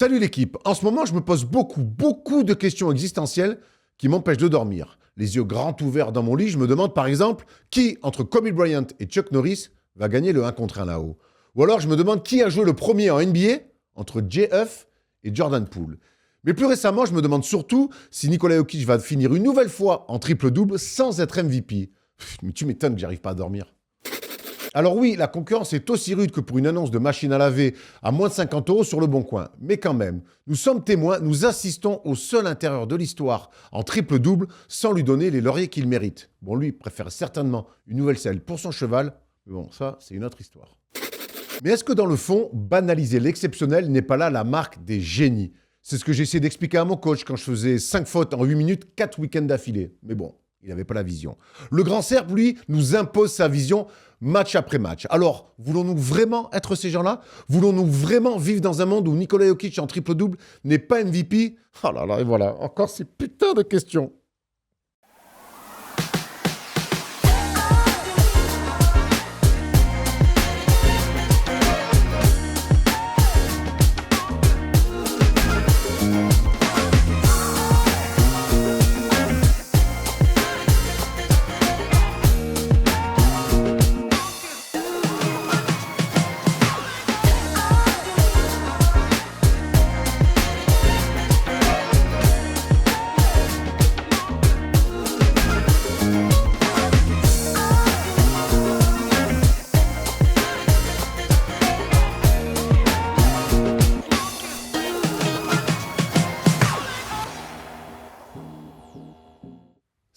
Salut l'équipe. En ce moment, je me pose beaucoup de questions existentielles qui m'empêchent de dormir. Les yeux grands ouverts dans mon lit, je me demande par exemple qui, entre Kobe Bryant et Chuck Norris, va gagner le 1 contre 1 là-haut. Ou alors je me demande qui a joué le premier en NBA entre J.F. et Jordan Poole. Mais plus récemment, je me demande surtout si Nikola Jokic va finir une nouvelle fois en triple-double sans être MVP. Mais tu m'étonnes que j'arrive pas à dormir. Alors oui, la concurrence est aussi rude que pour une annonce de machine à laver à moins de 50 € sur le Bon Coin. Mais quand même, nous sommes témoins, nous assistons au seul intérieur de l'histoire en triple-double sans lui donner les lauriers qu'il mérite. Bon, lui préfère certainement une nouvelle selle pour son cheval, mais bon, ça, c'est une autre histoire. Mais est-ce que dans le fond, banaliser l'exceptionnel n'est pas là la marque des génies? C'est ce que j'ai essayé d'expliquer à mon coach quand je faisais 5 fautes en 8 minutes, 4 week-ends d'affilée. Mais bon, il n'avait pas la vision. Le grand Serbe, lui, nous impose sa vision match après match. Alors, voulons-nous vraiment être ces gens-là? Voulons-nous vraiment vivre dans un monde où Nikola Jokic en triple-double n'est pas MVP? Oh là là, et voilà, encore ces putains de questions.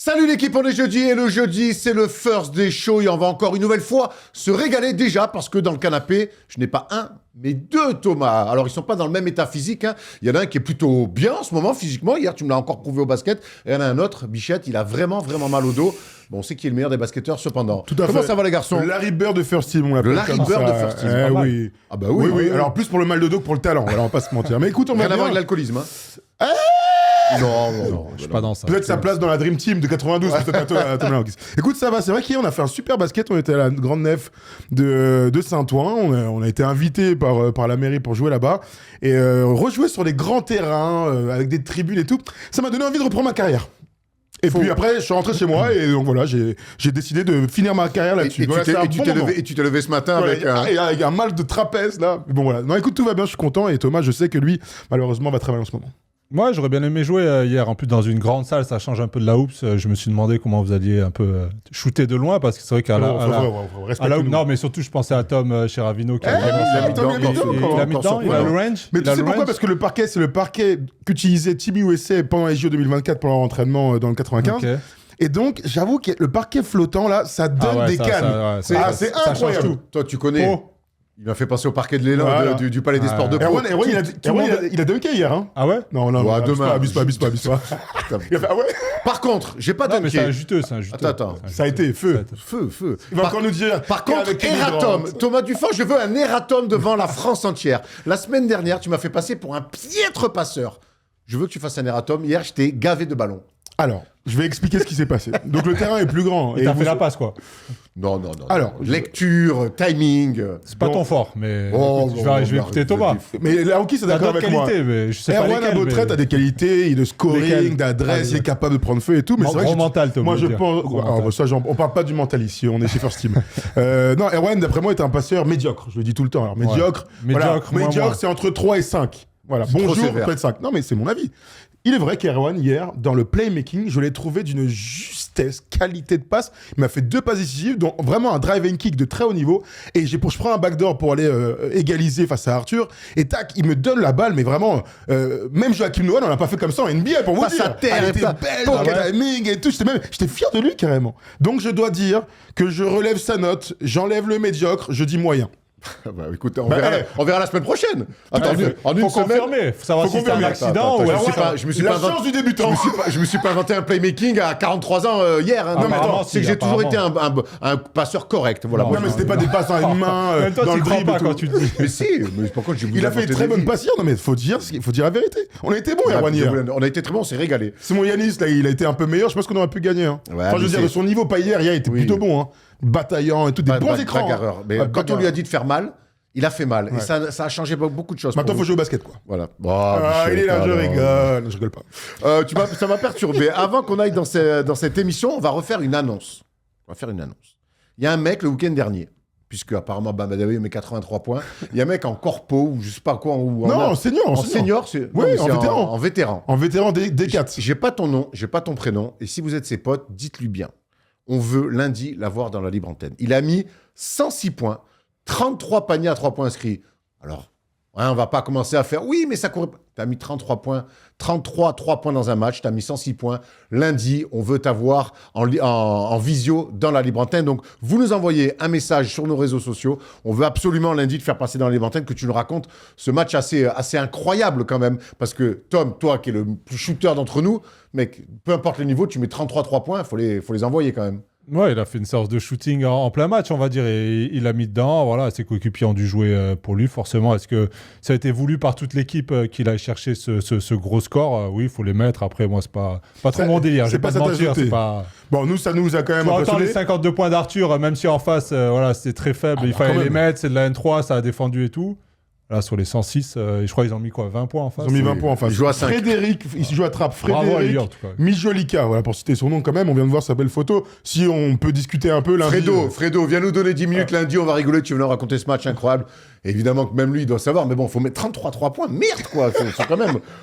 Salut l'équipe, on est jeudi et le jeudi c'est le First Day Show et on va encore une nouvelle fois se régaler déjà parce que dans le canapé, je n'ai pas un mais deux Thomas. Alors ils sont pas dans le même état physique, hein. Il y en a un qui est plutôt bien en ce moment physiquement, hier tu me l'as encore prouvé au basket, et il y en a un autre, Bichette, il a vraiment mal au dos. Bon, on sait qui est le meilleur des basketteurs cependant. Tout à Comment fait. ça va les garçons? Le Larry Bird de First Team, on l'appelle. Le Larry comme Bird ça. de First Team. Oui. Ah bah oui. Oui. Alors plus pour le mal de dos que pour le talent, voilà, on va pas se mentir. Mais écoute, on va Rien à voir avec bien. l'alcoolisme, hein. Non, Je suis pas dans ça. Peut-être sa place dans la Dream Team de 92, peut-être à Thomas Languis. Écoute, ça va, c'est vrai qu'hier on a fait un super basket, on était à la grande nef de Saint-Ouen, on a été invité par la mairie pour jouer là-bas, et rejouer sur des grands terrains, avec des tribunes et tout, ça m'a donné envie de reprendre ma carrière. Et puis après, je suis rentré chez moi, et donc voilà, j'ai décidé de finir ma carrière là-dessus. Voilà, c'est un bon moment. Et tu t'es levé ce matin Voilà, avec avec un mal de trapèze là. Mais bon voilà. Non, écoute, tout va bien, je suis content, et Thomas, je sais que lui, malheureusement, va travailler en ce moment. Moi, j'aurais bien aimé jouer hier. En plus, dans une grande salle, ça change un peu de la hoops. Je me suis demandé comment vous alliez un peu shooter de loin, parce que c'est vrai qu'à la hoop, non, mais surtout, je pensais à Tom Cheravino qui il a mis dedans, il a le range. Mais tu sais pourquoi? Parce que le parquet, c'est le parquet qu'utilisait Team USA pendant les JO 2024 pendant l'entraînement dans le 95. Okay. Et donc, j'avoue que le parquet flottant, là, ça donne des cannes. C'est incroyable. Toi, tu connais. Il m'a fait passer au parquet de l'élan du Palais des Sports de Pau. Erwan, il a dunké hier. Hein. Ah ouais? Non, abuse pas. Il a fait, ah ouais? Par contre, j'ai pas dunké. Mais c'est un juteux. Attends. Ça a été feu. Il va encore nous dire. Par contre, erratum. Thomas Dufort, je veux un erratum devant la France entière. La semaine dernière, tu m'as fait passer pour un piètre passeur. Je veux que tu fasses un erratum. Hier, je t'ai gavé de ballons. Alors, je vais expliquer ce qui s'est passé. Donc, le terrain est plus grand. Et t'as fait la passe, quoi. Non. Alors, lecture, timing. C'est pas ton fort, mais je vais écouter Thomas. Mais là, ok, c'est d'accord avec moi. Mais je sais pas lesquelles. Erwan Abotret a des qualités, il est de scoring, d'adresse, il est capable de prendre feu et tout. Mais c'est vrai que mental, Thomas. Moi, je pense. On parle pas du mental ici, on est chez First Team. Non, Erwan, d'après moi, est un passeur médiocre. Je le dis tout le temps. Alors, médiocre, c'est entre 3 et 5. Voilà, bonjour, peut-être 5. Non, mais c'est mon avis. Il est vrai qu'Erwan, hier, dans le playmaking, je l'ai trouvé d'une justesse, qualité de passe. Il m'a fait 2 passes décisives, dont vraiment un drive and kick de très haut niveau. Et je prends un backdoor pour aller égaliser face à Arthur. Et tac, il me donne la balle, mais vraiment, même Joachim Noah, on l'a pas fait comme ça en NBA pour vous dire. À terre, elle était belle, le timing et tout. J'étais fier de lui carrément. Donc je dois dire que je relève sa note, j'enlève le médiocre, je dis moyen. Bah écoute, on verra la semaine prochaine. Attends, en une semaine. Faut savoir si c'est un accident ou je me suis pas chance du débutant. Je me suis pas inventé un playmaking à 43 ans hier. Non mais attends, c'est que j'ai toujours été un passeur correct. Voilà. Non mais c'était pas des passes à une main dans le dribble quand tu le dis. Mais si, mais par contre, il a fait une très bonne passe hier. Non mais faut dire la vérité. On a été bon Erwan hier. On a été très bon, on s'est régalé. C'est mon Yanis là, il a été un peu meilleur. Je pense qu'on aurait pu gagner. Enfin, je veux dire, de son niveau, pas hier. Hier, il était plutôt bon. Bataillant et tout, des bons écrans. Mais quand on lui a dit de faire mal, Il a fait mal. Et ça a changé beaucoup de choses. Maintenant, il faut jouer au basket, quoi. Voilà. Il est là, je rigole. Je rigole pas. Ça m'a perturbé. Avant qu'on aille dans cette émission, on va refaire une annonce. Il y a un mec, le week-end dernier, puisque apparemment Bambadawi met 83 points, il y a un mec en corpo, ou je sais pas quoi. En senior. En vétéran. En vétéran. En vétéran D4. J'ai pas ton nom, j'ai pas ton prénom. Et si vous êtes ses potes, dites-lui bien. On veut lundi l'avoir dans la libre antenne. Il a mis 106 points. 33 paniers à 3 points inscrits. Alors, on va pas commencer à faire « Oui, mais ça courait... » Tu as mis 33 points, 3 points dans un match, tu as mis 106 points. Lundi, on veut t'avoir en visio dans la libre antenne. Donc, vous nous envoyez un message sur nos réseaux sociaux. On veut absolument lundi te faire passer dans la libre antenne, que tu nous racontes ce match assez incroyable quand même. Parce que Tom, toi qui es le plus shooter d'entre nous, mec, peu importe le niveau, tu mets 33 3 points, il faut les envoyer quand même. Ouais, il a fait une séance de shooting en plein match, on va dire, et il a mis dedans. Voilà, ses coéquipiers ont dû jouer pour lui, forcément. Est-ce que ça a été voulu par toute l'équipe qu'il aille chercher ce gros score? Oui, il faut les mettre. Après, moi, c'est pas trop mon délire. Je vais pas te mentir, c'est pas... Bon, nous, ça nous a quand même impressionné. Les 52 points d'Arthur, même si en face, c'était très faible, il fallait les mettre. C'est de la N3, ça a défendu et tout. Là, sur les 106, je crois qu'ils ont mis quoi, 20 points en face. Ils ont mis 20 points en face. Ils jouent à 5. Frédéric, il joue à trappe. Frédéric Mijolika, voilà, pour citer son nom quand même. On vient de voir sa belle photo. Si on peut discuter un peu lundi. Fredo, viens nous donner 10 minutes lundi, on va rigoler. Tu veux nous raconter ce match incroyable. Et évidemment que même lui, il doit savoir. Mais bon, il faut mettre 3 points. Merde, quoi.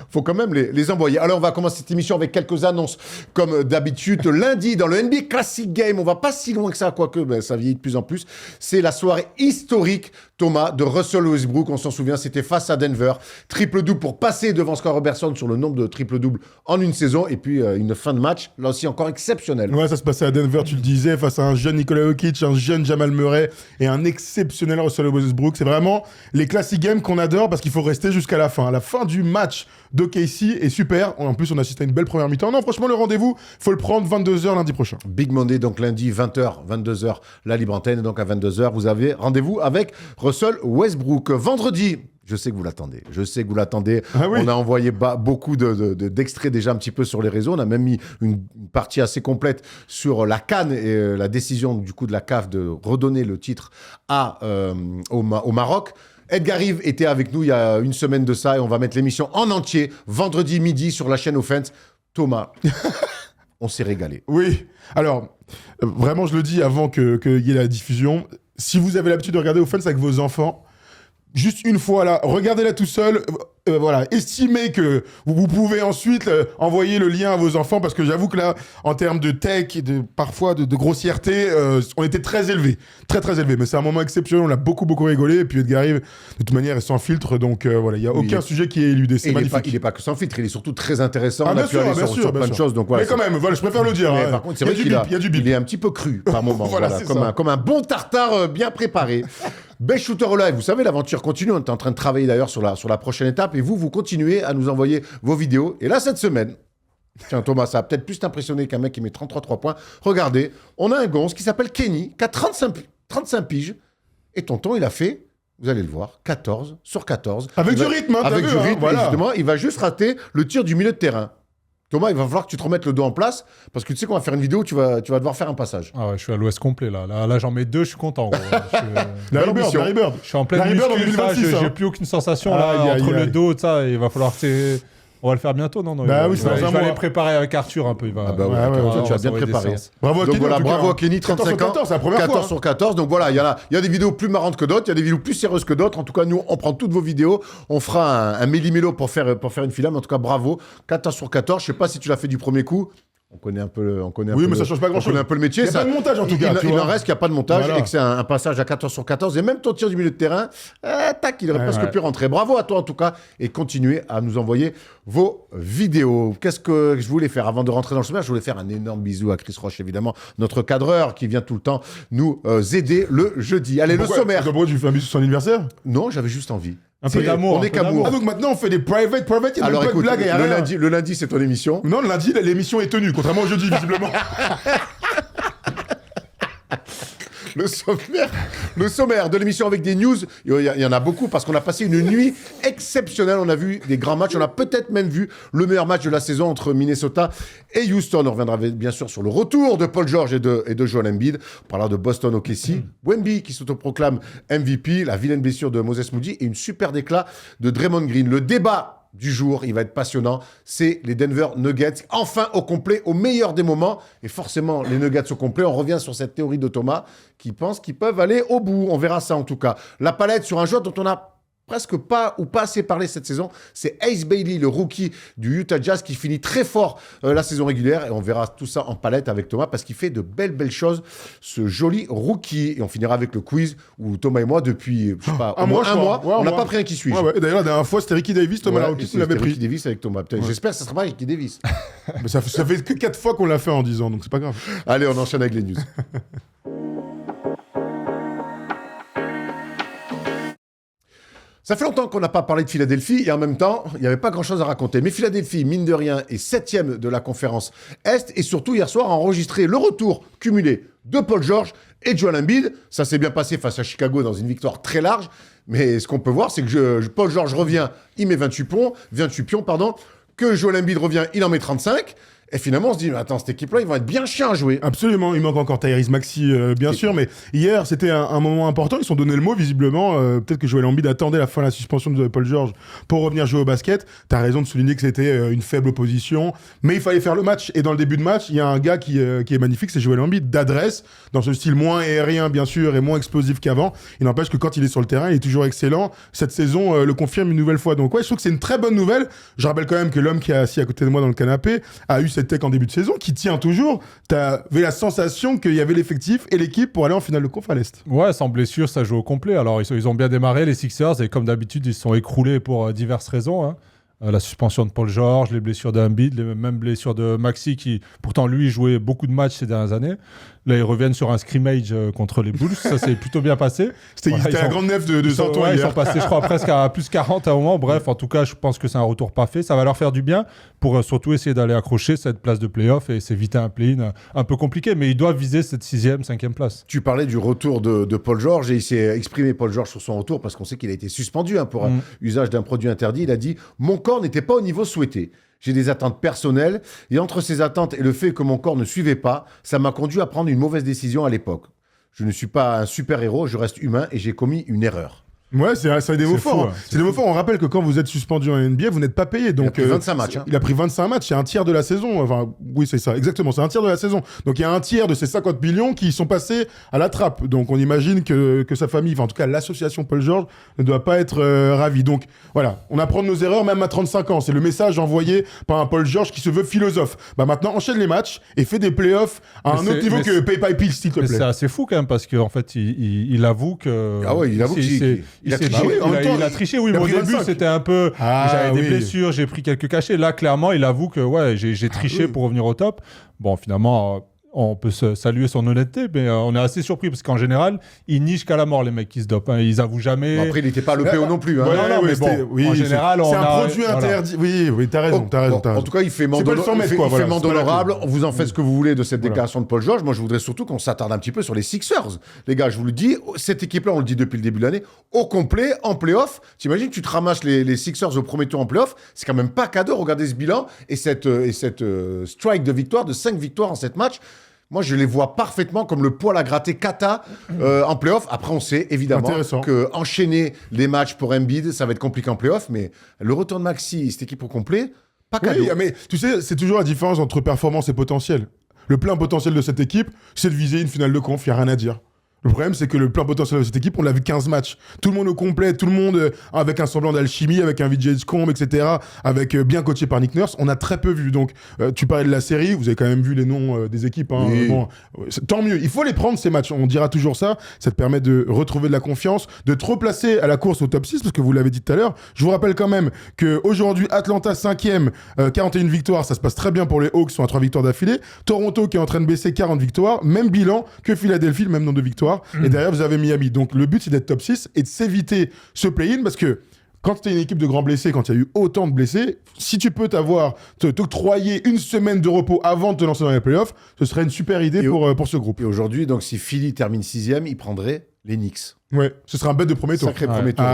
Faut quand même les envoyer. Alors, on va commencer cette émission avec quelques annonces. Comme d'habitude, lundi, dans le NBA Classic Game, on va pas si loin que ça, quoique ça vieillit de plus en plus. C'est la soirée historique, Thomas, de Russell Westbrook. On s'en souvient, c'était face à Denver. Triple-double pour passer devant Scott Robertson sur le nombre de triple-double en une saison. Et puis, une fin de match, là aussi, encore exceptionnelle. Ouais, ça se passait à Denver, tu le disais, face à un jeune Nikola Jokic, un jeune Jamal Murray et un exceptionnel Russell Westbrook. C'est vraiment les classic games qu'on adore parce qu'il faut rester jusqu'à la fin. À la fin du match d'OKC est super. En plus, on assiste à une belle première mi-temps. Non, franchement, le rendez-vous, faut le prendre 22h lundi prochain. Big Monday, donc lundi, 20h, 22h, la libre antenne. Et donc à 22h, vous avez rendez-vous avec Russell Westbrook. Vendredi, je sais que vous l'attendez. Ah oui. On a envoyé beaucoup d'extraits déjà un petit peu sur les réseaux. On a même mis une partie assez complète sur la CAN et la décision du coup de la CAF de redonner le titre au Maroc. Edgar Rive était avec nous il y a une semaine de ça et on va mettre l'émission en entier vendredi midi sur la chaîne Offense. Thomas, on s'est régalé. Oui. Alors, vraiment, je le dis avant qu'il y ait la diffusion. Si vous avez l'habitude de regarder Offense avec vos enfants, juste une fois là, regardez-la tout seul. Voilà, estimez que vous pouvez ensuite envoyer le lien à vos enfants parce que j'avoue que là, en termes de tech et parfois de grossièreté, on était très élevés. Très, très élevés. Mais c'est un moment exceptionnel. On a beaucoup rigolé. Et puis Edgar Rive, de toute manière, est sans filtre. Donc voilà, il n'y a aucun sujet qui est éludé. C'est magnifique. Il n'est pas que sans filtre. Il est surtout très intéressant. On a pu aller sur plein de choses. Donc, voilà, mais quand même, voilà, je préfère le dire. Mais par contre, c'est vrai qu'il y a du bip. Il est un petit peu cru par moment. voilà, comme un bon tartare bien préparé. Best Shooter Live, vous savez, l'aventure continue. On est en train de travailler d'ailleurs sur la prochaine étape. Et vous continuez à nous envoyer vos vidéos. Et là, cette semaine, tiens Thomas, ça va peut-être plus t'impressionner qu'un mec qui met 33 points. Regardez, on a un gonze qui s'appelle Kenny, qui a 35 piges. Et tonton, il a fait, vous allez le voir, 14 sur 14. Avec du rythme, hein, avec du rythme, voilà. Justement, il va juste rater le tir du milieu de terrain. Thomas, il va falloir que tu te remettes le dos en place parce que tu sais qu'on va faire une vidéo où tu vas devoir faire un passage. Ah ouais, je suis à l'ouest complet là. Là, j'en mets 2, je suis content. Larry Bird. Je suis en pleine muscu, j'ai plus aucune sensation là, entre le dos, ça. Il va falloir que on va le faire bientôt, non? Bah oui, je vais aller préparer avec Arthur un peu. Tu as bien préparé. Bravo à Kenny. Bravo à Kenny, 35 ans. 14 sur 14. Donc voilà, il y a des vidéos plus marrantes que d'autres, il y a des vidéos plus sérieuses que d'autres. En tout cas, nous, on prend toutes vos vidéos. On fera un méli-mélo pour faire une filade. En tout cas, bravo. 14 sur 14. Je sais pas si tu l'as fait du premier coup. On connaît un peu mais ça change pas grand-chose. On connaît un peu le métier. Il n'y a pas de montage en tout cas. Il en reste qu'il n'y a pas de montage et que c'est un passage à 14 sur 14. Et même ton tir du milieu de terrain, il aurait presque pu rentrer. Bravo à toi en tout cas. Et continuez à nous envoyer vos vidéos. Qu'est-ce que je voulais faire avant de rentrer dans le sommaire? Je voulais faire un énorme bisou à Chris Roche, évidemment, notre cadreur qui vient tout le temps nous aider le jeudi. Allez, le sommaire. Pourquoi tu fais un bisou sur son anniversaire? Non, j'avais juste envie. Un peu d'amour. On est qu'amour. Ah, donc maintenant on fait des private, il y a même pas de blague. Le lundi, c'est ton émission. Non, le lundi, l'émission est tenue, contrairement au jeudi, visiblement. Le sommaire de l'émission avec des news, il y en a beaucoup parce qu'on a passé une nuit exceptionnelle. On a vu des grands matchs. On a peut-être même vu le meilleur match de la saison entre Minnesota et Houston. On reviendra bien sûr sur le retour de Paul George et de Joel Embiid. On parlera de Boston OKC. Wemby qui s'autoproclame MVP, la vilaine blessure de Moses Moody et une super déclat de Draymond Green. Le débat du jour, il va être passionnant, c'est les Denver Nuggets, enfin au complet, au meilleur des moments, et forcément les Nuggets au complet. On revient sur cette théorie de Thomas qui pense qu'ils peuvent aller au bout, on verra ça en tout cas. La palette sur un joueur dont on a presque pas ou pas assez parlé cette saison, c'est Ace Bailey, le rookie du Utah Jazz qui finit très fort la saison régulière, et on verra tout ça en palette avec Thomas parce qu'il fait de belles choses, ce joli rookie. Et on finira avec le quiz où Thomas et moi, depuis je sais pas, un mois, on n'a pas pris un qui suis. Ouais. D'ailleurs, la dernière fois, c'était Ricky Davis, Thomas Larocque qui l'avait pris. Ricky Davis avec Thomas. J'espère que ça sera pas Ricky Davis. Mais ça fait que 4 fois qu'on l'a fait en 10 ans, donc c'est pas grave. Allez, on enchaîne avec les news. Ça fait longtemps qu'on n'a pas parlé de Philadelphie et en même temps, il n'y avait pas grand-chose à raconter. Mais Philadelphie, mine de rien, est 7e de la conférence Est et surtout hier soir a enregistré le retour cumulé de Paul George et Joel Embiid. Ça s'est bien passé face à Chicago dans une victoire très large. Mais ce qu'on peut voir, c'est que Paul George revient, il met 28 pions, que Joel Embiid revient, il en met 35. Et finalement, on se dit, attends, cette équipe-là, ils vont être bien chiens à jouer. Absolument, il manque encore Tyrese Maxey, bien sûr, mais hier, c'était un moment important. Ils se sont donné le mot, visiblement. Peut-être que Joel Embiid attendait la fin de la suspension de Paul George pour revenir jouer au basket. T'as raison de souligner que c'était une faible opposition, mais il fallait faire le match. Et dans le début de match, il y a un gars qui est magnifique, c'est Joel Embiid, d'adresse, dans ce style moins aérien, bien sûr, et moins explosif qu'avant. Il n'empêche que quand il est sur le terrain, il est toujours excellent. Cette saison le confirme une nouvelle fois. Donc ouais, je trouve que c'est une très bonne nouvelle. Je rappelle quand même que l'homme qui est assis à côté de moi dans le canapé a eu cette tech en début de saison, qui tient toujours. T'avais la sensation qu'il y avait l'effectif et l'équipe pour aller en finale de conf à l'Est. Ouais, sans blessure, ça joue au complet. Alors, ils ont bien démarré, les Sixers, et comme d'habitude, ils se sont écroulés pour diverses raisons. Hein. La suspension de Paul George, les blessures d'Embiid, les mêmes blessures de Maxey, qui pourtant, lui, jouait beaucoup de matchs ces dernières années. Là, ils reviennent sur un scrimmage contre les Bulls. Ça s'est plutôt bien passé. C'était la grande nef de Santon. Ils sont passés, je crois, presque à plus 40 à un moment. Bref, en tout cas, je pense que c'est un retour parfait. Ça va leur faire du bien pour surtout essayer d'aller accrocher cette place de play-off et s'éviter un play-in un peu compliqué. Mais ils doivent viser cette 6e, 5e place. Tu parlais du retour de Paul George et il s'est exprimé, Paul George, sur son retour parce qu'on sait qu'il a été suspendu pour usage d'un produit interdit. Il a dit « Mon corps n'était pas au niveau souhaité. J'ai des attentes personnelles et entre ces attentes et le fait que mon corps ne suivait pas, ça m'a conduit à prendre une mauvaise décision à l'époque. Je ne suis pas un super-héros, je reste humain et j'ai commis une erreur. » Ouais, c'est des mots forts. Hein. C'est des mots forts. On rappelle que quand vous êtes suspendu en NBA, vous n'êtes pas payé. Donc, il a pris 25 matchs. Il a pris 25 matchs, c'est un tiers de la saison. Enfin, oui, c'est ça, exactement. C'est un tiers de la saison. Donc, il y a un tiers de ces 50 millions qui sont passés à la trappe. Donc, on imagine que sa famille, enfin, en tout cas, l'association Paul George ne doit pas être ravie. Donc, voilà, on apprend de nos erreurs même à 35 ans. C'est le message envoyé par un Paul George qui se veut philosophe. Bah, maintenant, enchaîne les matchs et fais des playoffs à un autre niveau que PayPal Pills, s'il te plaît. C'est assez fou quand même parce qu'en fait, il avoue que. Ah ouais, il avoue qu'il a triché. Il a triché, oui, mais au début, c'était un peu... j'avais des blessures, j'ai pris quelques cachets. Là, clairement, il avoue que j'ai triché pour revenir au top. Bon, finalement... on peut saluer son honnêteté, mais on est assez surpris parce qu'en général, ils nichent qu'à la mort, les mecs qui se dopent. Hein. Ils avouent jamais. Bon, après, il n'était pas le PO non plus. Hein. Non, mais bon, en général, c'est un produit interdit. Oui, t'as raison. En tout cas, il fait mende honorable. Vous en faites ce que vous voulez de cette déclaration de Paul George. Moi, je voudrais surtout qu'on s'attarde un petit peu sur les Sixers. Les gars, je vous le dis, cette équipe-là, on le dit depuis le début de l'année, au complet, en play-off. T'imagines, tu te ramasses les Sixers au premier tour en play-off. C'est quand même pas cadeau. Regardez ce bilan et cette strike de victoire, de 5 victoires en 7 matchs. Moi, je les vois parfaitement comme le poil à gratter Kata en play-off. Après, on sait évidemment qu'enchaîner les matchs pour Embiid, ça va être compliqué en play-off. Mais le retour de Maxey, cette équipe au complet, pas cadeau. Oui, mais tu sais, c'est toujours la différence entre performance et potentiel. Le plein potentiel de cette équipe, c'est de viser une finale de conf, il n'y a rien à dire. Le problème, c'est que le plein potentiel de cette équipe, on l'a vu 15 matchs. Tout le monde au complet, tout le monde avec un semblant d'alchimie, avec un VJ Scombe, etc., avec bien coaché par Nick Nurse. On a très peu vu. Donc, tu parlais de la série, vous avez quand même vu les noms des équipes. Hein, oui. Tant mieux. Il faut les prendre, ces matchs. On dira toujours ça. Ça te permet de retrouver de la confiance, de te replacer à la course au top 6, parce que vous l'avez dit tout à l'heure. Je vous rappelle quand même qu'aujourd'hui, Atlanta 5e, 41 victoires. Ça se passe très bien pour les Hawks, qui sont à 3 victoires d'affilée. Toronto qui est en train de baisser, 40 victoires. Même bilan que Philadelphie, le même nombre de victoires. Et derrière, vous avez Miami. Donc, le but, c'est d'être top 6 et de s'éviter ce play-in parce que quand tu es une équipe de grands blessés, quand il y a eu autant de blessés, si tu peux t'octroyer une semaine de repos avant de te lancer dans les playoffs, ce serait une super idée pour ce groupe. Et aujourd'hui, donc si Philly termine 6e, il prendrait les Knicks. Ouais, ce serait un bet de premier tour. Sacré premier tour.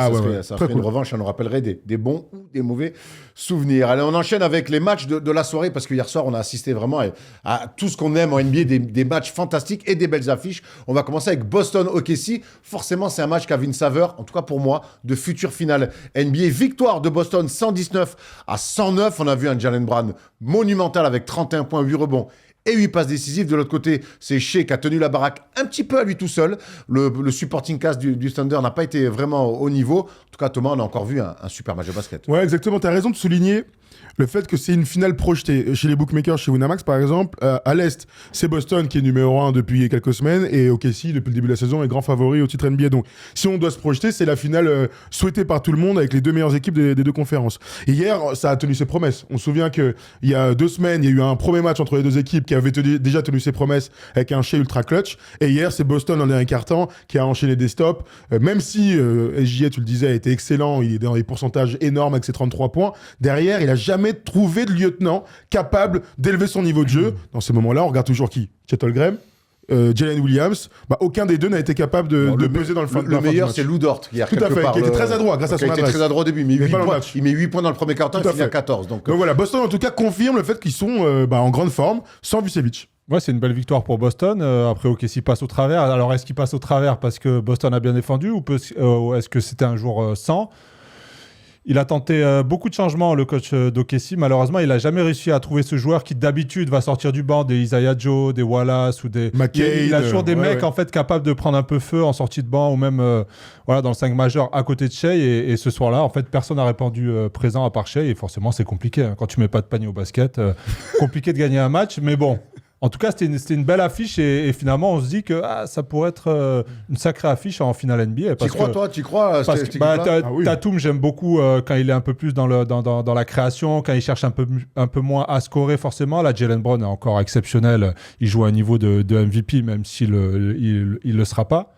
Ça serait une revanche, ça nous rappellerait des bons ou des mauvais souvenirs. Allez, on enchaîne avec les matchs de la soirée, parce que hier soir, on a assisté vraiment à tout ce qu'on aime en NBA, des matchs fantastiques et des belles affiches. On va commencer avec Boston-OKC. Forcément, c'est un match qui avait une saveur, en tout cas pour moi, de future finale NBA. Victoire de Boston 119-109. On a vu un Jaylen Brown monumental avec 31 points, 8 rebonds et 8 passes décisives. De l'autre côté, c'est Shea qui a tenu la baraque un petit peu à lui tout seul. Le supporting cast du Thunder n'a pas été vraiment au niveau. En tout cas, Thomas, on a encore vu un super match de basket. Ouais, exactement. Tu as raison de souligner le fait que c'est une finale projetée. Chez les bookmakers, chez Winamax par exemple, à l'Est, c'est Boston qui est numéro 1 depuis quelques semaines, et OKC, depuis le début de la saison, est grand favori au titre NBA. Donc, si on doit se projeter, c'est la finale souhaitée par tout le monde avec les deux meilleures équipes des deux conférences. Et hier, ça a tenu ses promesses. On se souvient qu'il y a 2 semaines, il y a eu un premier match entre les deux équipes qui avait déjà tenu ses promesses avec un Shea ultra clutch. Et hier, c'est Boston en dernier quart-temps qui a enchaîné des stops. Même si SGA, tu le disais, a été excellent, il est dans des pourcentages énormes avec ses 33 points. Derrière, il a jamais trouvé de lieutenant capable d'élever son niveau de jeu. Dans ces moments-là, on regarde toujours qui ? Chet Holmgren, Jalen Williams. Aucun des deux n'a été capable de peser dans le fin. Le meilleur, c'est Lou Dort. Tout à fait, qui était très adroit grâce à son adresse. Il était très adroit au début, il met 8 points dans le premier quart-temps, il finit à 14. Donc voilà, Boston en tout cas confirme le fait qu'ils sont en grande forme, sans Vucevic. Ouais, c'est une belle victoire pour Boston. Après, OKC passe au travers. Alors, est-ce qu'il passe au travers parce que Boston a bien défendu, ou est-ce que c'était un jour sans ? Il a tenté beaucoup de changements, le coach d'OKC. Malheureusement, il n'a jamais réussi à trouver ce joueur qui, d'habitude, va sortir du banc, des Isaiah Joe, des Wallace ou des... McCain, il a toujours des mecs en fait, capables de prendre un peu feu en sortie de banc, ou même dans le 5 majeur à côté de Shea. Et ce soir-là, en fait, personne n'a répondu présent à part Shea. Et forcément, c'est compliqué. Hein. Quand tu mets pas de panier au basket, compliqué de gagner un match. Mais bon... En tout cas, c'était une belle affiche, et finalement, on se dit que ça pourrait être une sacrée affiche en finale NBA. Tu crois, toi ? Tu crois Tatum, j'aime beaucoup quand il est un peu plus dans la création, quand il cherche un peu moins à scorer forcément. Là, Jaylen Brown est encore exceptionnel. Il joue à un niveau de MVP, même s'il le sera pas.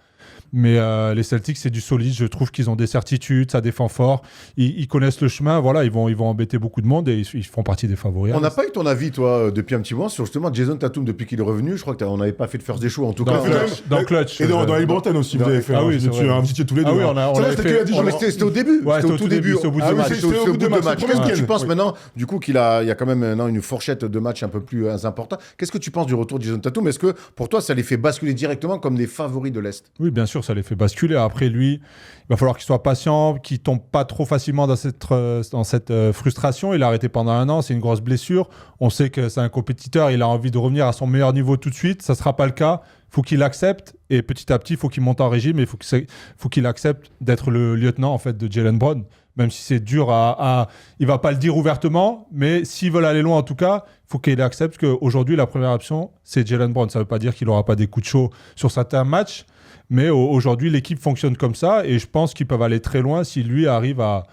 Mais les Celtics, c'est du solide. Je trouve qu'ils ont des certitudes, ça défend fort. Ils connaissent le chemin. Voilà, ils vont embêter beaucoup de monde, et ils font partie des favoris. On n'a pas eu ton avis, toi, depuis un petit moment, sur justement Jason Tatum depuis qu'il est revenu. Je crois qu'on n'avait pas fait de first des shows, en tout cas. Dans Clutch. Et dans les Bretagne aussi, vous avez fait. Ah oui, c'est vrai. Vous étiez tous les deux. Ah oui, on a fait. C'était au début. C'était au tout début. C'était au bout de match. Qu'est-ce que tu penses maintenant, du coup, qu'il y a quand même maintenant une fourchette de matchs un peu plus importante. Qu'est-ce que tu penses du retour de Jason Tatum ? Est-ce que pour toi, ça les fait basculer directement comme des favoris de l'Est ? Oui, bien sûr, ça les fait basculer. Après, lui, il va falloir qu'il soit patient, qu'il tombe pas trop facilement dans cette frustration. Il a arrêté pendant 1 an, c'est une grosse blessure. On sait que c'est un compétiteur, il a envie de revenir à son meilleur niveau tout de suite. Ça sera pas le cas. Il faut qu'il accepte, et petit à petit, il faut qu'il monte en régime, et il faut qu'il accepte d'être le lieutenant en fait de Jaylen Brown. Même si c'est dur il va pas le dire ouvertement, mais s'ils veulent aller loin en tout cas, il faut qu'il accepte qu'aujourd'hui, la première option, c'est Jaylen Brown. Ça veut pas dire qu'il aura pas des coups de chaud sur certains matchs, mais aujourd'hui, l'équipe fonctionne comme ça, et je pense qu'ils peuvent aller très loin si lui arrive à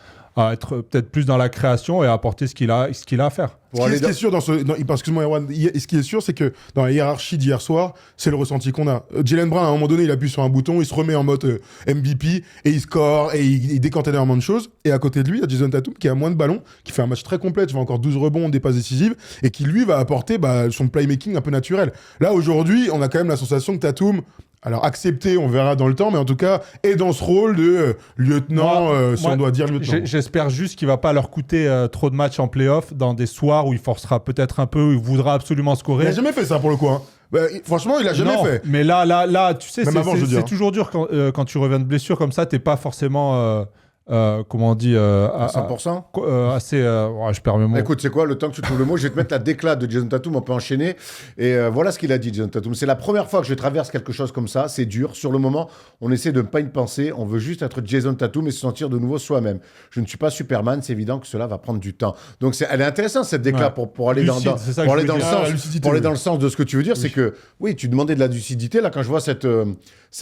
être peut-être plus dans la création et à apporter ce qu'il a à faire. Ce qui est sûr excuse-moi Erwan, ce qui est sûr, c'est que dans la hiérarchie d'hier soir, c'est le ressenti qu'on a. Jaylen Brown, à un moment donné, il appuie sur un bouton, il se remet en mode MVP, et il score, et il décante énormément de choses. Et à côté de lui, il y a Jason Tatum qui a moins de ballons, qui fait un match très complet, tu vois, encore 12 rebonds, des passes décisives, et qui lui va apporter son playmaking un peu naturel. Là, aujourd'hui, on a quand même la sensation que Tatum, alors accepté, on verra dans le temps, mais en tout cas, est dans ce rôle de lieutenant, on doit dire lieutenant. J'espère juste qu'il ne va pas leur coûter trop de matchs en play-off dans des soirs où il forcera peut-être un peu, où il voudra absolument scorer. Il n'a jamais fait ça pour le coup. Hein. Franchement, il n'a jamais fait. Mais là, tu sais, c'est toujours dur quand tu reviens de blessure comme ça, tu n'es pas forcément... comment on dit à 100% assez je perds mes mots. Écoute, c'est quoi, le temps que tu trouves le mot, je vais te mettre la déclate de Jason Tatum, on peut enchaîner, et voilà ce qu'il a dit, Jason Tatum. C'est la première fois que je traverse quelque chose comme ça, c'est dur, sur le moment on essaie de ne pas y penser, on veut juste être Jason Tatum et se sentir de nouveau soi-même. Je ne suis pas Superman, c'est évident que cela va prendre du temps. Donc elle est intéressante cette déclate, pour aller dans le sens de ce que tu veux dire. Oui. C'est que oui, tu demandais de la lucidité, là quand je vois cette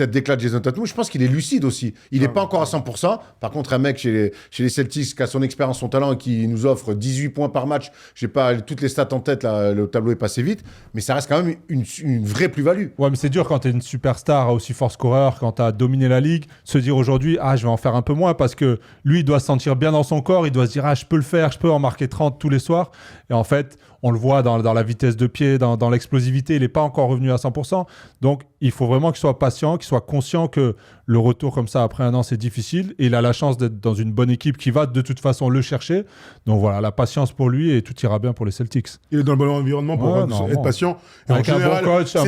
déclate de Jason Tatum, je pense qu'il est lucide aussi, il n'est pas encore à 100%, par contre un mec chez les Celtics qui a son expérience, son talent et qui nous offre 18 points par match. J'ai pas toutes les stats en tête, là, le tableau est passé vite, mais ça reste quand même une vraie plus-value. Ouais, mais c'est dur quand tu es une superstar aussi fort scoreur, quand tu as dominé la ligue, se dire aujourd'hui, je vais en faire un peu moins parce que lui, il doit se sentir bien dans son corps, il doit se dire, je peux le faire, je peux en marquer 30 tous les soirs. Et en fait, on le voit dans la vitesse de pied, dans l'explosivité, il n'est pas encore revenu à 100%. Donc, il faut vraiment qu'il soit patient, qu'il soit conscient que le retour comme ça après un an, c'est difficile. Et il a la chance d'être dans une bonne équipe qui va de toute façon le chercher. Donc voilà, la patience pour lui et tout ira bien pour les Celtics. Il est dans le bon environnement pour être patient. Et avec un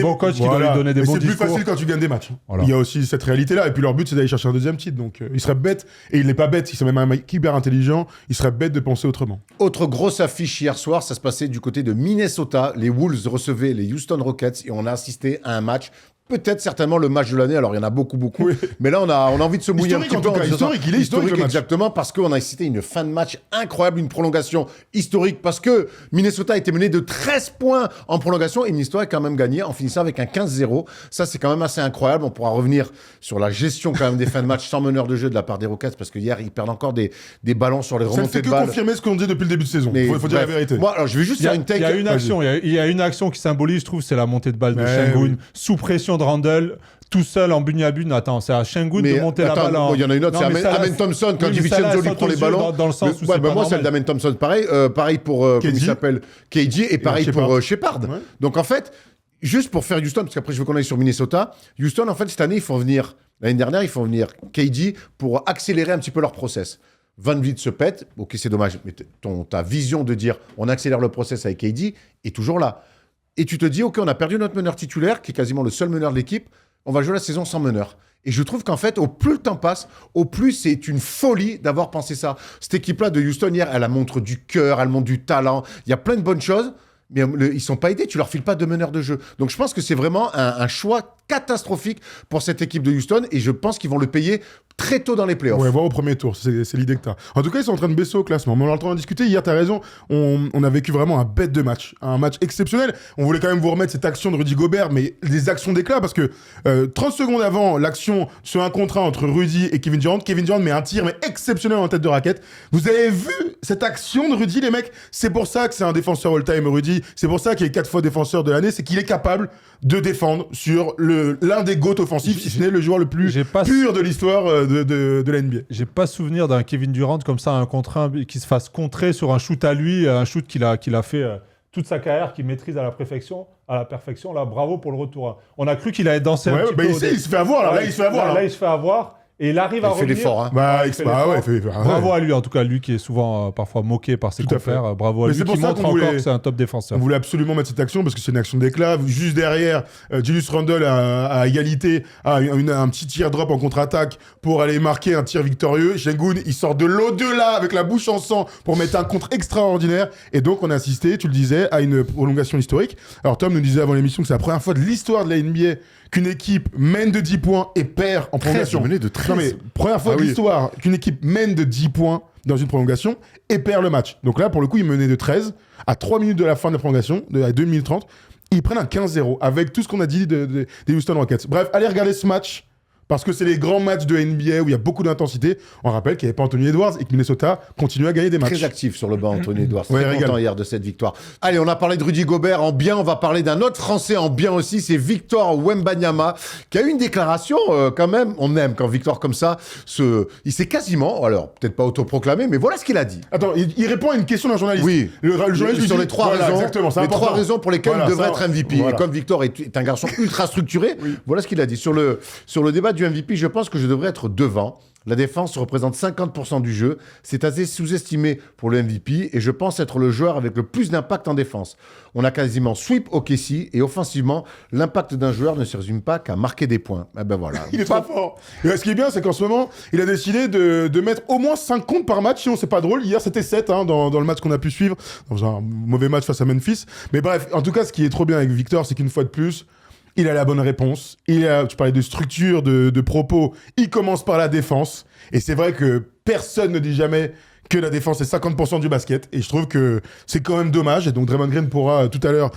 bon coach qui va lui donner des bons discours. C'est plus facile quand tu gagnes des matchs. Voilà. Il y a aussi cette réalité-là. Et puis leur but, c'est d'aller chercher un deuxième titre. Donc il serait bête, et il n'est pas bête, il serait même un mec hyper intelligent, il serait bête de penser autrement. Autre grosse affiche hier soir, ça se passait du côté de Minnesota. Les Wolves recevaient les Houston Rockets et on a assisté à un match. Peut-être certainement le match de l'année, alors il y en a beaucoup, oui. Mais là on a envie de se mouiller un petit peu. Il est historique exactement, parce qu'on a assisté une fin de match incroyable, une prolongation historique, parce que Minnesota a été mené de 13 points en prolongation et Minnesota a quand même gagné en finissant avec un 15-0. Ça c'est quand même assez incroyable, on pourra revenir sur la gestion quand même des fins de match sans meneur de jeu de la part des Rockets, parce que hier ils perdent encore des ballons sur les remontées de balles. Ça ne fait que confirmer ce qu'on dit depuis le début de saison, il faut dire la vérité. Moi, alors je vais juste faire une take. Il y a une action qui symbolise, je trouve, c'est la montée de balle de Sengun, sous pression de Randle. Tout seul en Bunyabun, attends, c'est à Sengun de monter la balle. Il y en a une autre, c'est Amen Thompson, quand DiVincenzo lui prend les ballons. Dans le sens où c'est moi, celle d'Amen Thompson, pareil pour, comment il s'appelle, KD, et pareil pour Shepard. Ouais. Donc en fait, juste pour faire Houston, parce qu'après je veux qu'on aille sur Minnesota, Houston, en fait, cette année, l'année dernière, ils font venir KD pour accélérer un petit peu leur process. Van Vliet se pète, ok, c'est dommage, mais ta vision de dire on accélère le process avec KD est toujours là. Et tu te dis, ok, on a perdu notre meneur titulaire, qui est quasiment le seul meneur de l'équipe, on va jouer la saison sans meneur. Et je trouve qu'en fait, au plus le temps passe, au plus c'est une folie d'avoir pensé ça. Cette équipe-là de Houston hier, elle montre du cœur, elle montre du talent. Il y a plein de bonnes choses, mais ils sont pas aidés. Tu leur files pas de meneur de jeu. Donc je pense que c'est vraiment un choix catastrophique pour cette équipe de Houston et je pense qu'ils vont le payer très tôt dans les playoffs. Ouais, voir au premier tour, c'est l'idée que tu as. En tout cas, ils sont en train de baisser au classement. Mais on a le temps d'en discuter. Hier, tu as raison, on a vécu vraiment un bête de match. Un match exceptionnel. On voulait quand même vous remettre cette action de Rudy Gobert, mais des actions d'éclat, parce que 30 secondes avant l'action sur un contre 1 entre Rudy et Kevin Durant met un tir mais exceptionnel en tête de raquette. Vous avez vu cette action de Rudy, les mecs? C'est pour ça que c'est un défenseur all-time, Rudy. C'est pour ça qu'il est 4 fois défenseur de l'année. C'est qu'il est capable de défendre sur l'un des GOAT offensifs, si ce n'est le joueur le plus pur de l'histoire de la NBA. J'ai pas souvenir d'un Kevin Durant comme ça, un contre un, qui se fasse contrer sur un shoot à lui, un shoot qu'il a fait toute sa carrière, qu'il maîtrise à la perfection. Là, bravo pour le retour. On a cru qu'il allait danser un petit peu. Il se fait avoir, là. Là, il se fait avoir. Et il arrive à revenir. Il fait l'effort. Bravo à lui, en tout cas, lui qui est souvent parfois moqué par ses confrères. Bravo à lui qui montre encore que c'est un top défenseur. On voulait absolument mettre cette action parce que c'est une action d'éclat. Juste derrière, Julius Randle à égalité a un petit tir drop en contre-attaque pour aller marquer un tir victorieux. Sengun, il sort de l'au-delà avec la bouche en sang pour mettre un contre extraordinaire. Et donc, on a assisté, tu le disais, à une prolongation historique. Alors, Tom nous disait avant l'émission que c'est la première fois de l'histoire de la NBA qu'une équipe mène de 10 points et perd en prolongation. Non mais, première fois de l'histoire qu'une équipe mène de 10 points dans une prolongation et perd le match. Donc là, pour le coup, ils menaient de 13 à 3 minutes de la fin de la prolongation, à 2 minutes 30. Ils prennent un 15-0 avec tout ce qu'on a dit des Houston Rockets. Bref, allez regarder ce match. Parce que c'est les grands matchs de NBA où il y a beaucoup d'intensité. On rappelle qu'il n'y avait pas Anthony Edwards et que Minnesota continue à gagner des matchs. Très actif sur le banc, Anthony Edwards. Très content hier de cette victoire. Allez, on a parlé de Rudy Gobert en bien. On va parler d'un autre Français en bien aussi. C'est Victor Wembanyama qui a eu une déclaration quand même. On aime quand Victor comme ça, il s'est quasiment, alors peut-être pas autoproclamé, mais voilà ce qu'il a dit. Attends, il répond à une question d'un journaliste. Oui. Le journaliste sur les trois raisons pour lesquelles il devrait être MVP. Voilà. Et comme Victor est un garçon ultra structuré, voilà ce qu'il a dit. Sur le débat du MVP, je pense que je devrais être devant. La défense représente 50% du jeu. C'est assez sous-estimé pour le MVP et je pense être le joueur avec le plus d'impact en défense. On a quasiment sweep OKC et offensivement, l'impact d'un joueur ne se résume pas qu'à marquer des points. Eh ben voilà. Il est pas fort. Et ce qui est bien, c'est qu'en ce moment, il a décidé de mettre au moins 5 comptes par match. Sinon, c'est pas drôle. Hier, c'était 7 dans le match qu'on a pu suivre. Dans un mauvais match face à Memphis. Mais bref, en tout cas, ce qui est trop bien avec Victor, c'est qu'une fois de plus, il a la bonne réponse. Tu parlais de structure, de propos. Il commence par la défense. Et c'est vrai que personne ne dit jamais que la défense est 50% du basket. Et je trouve que c'est quand même dommage. Et donc Draymond Green pourra tout à l'heure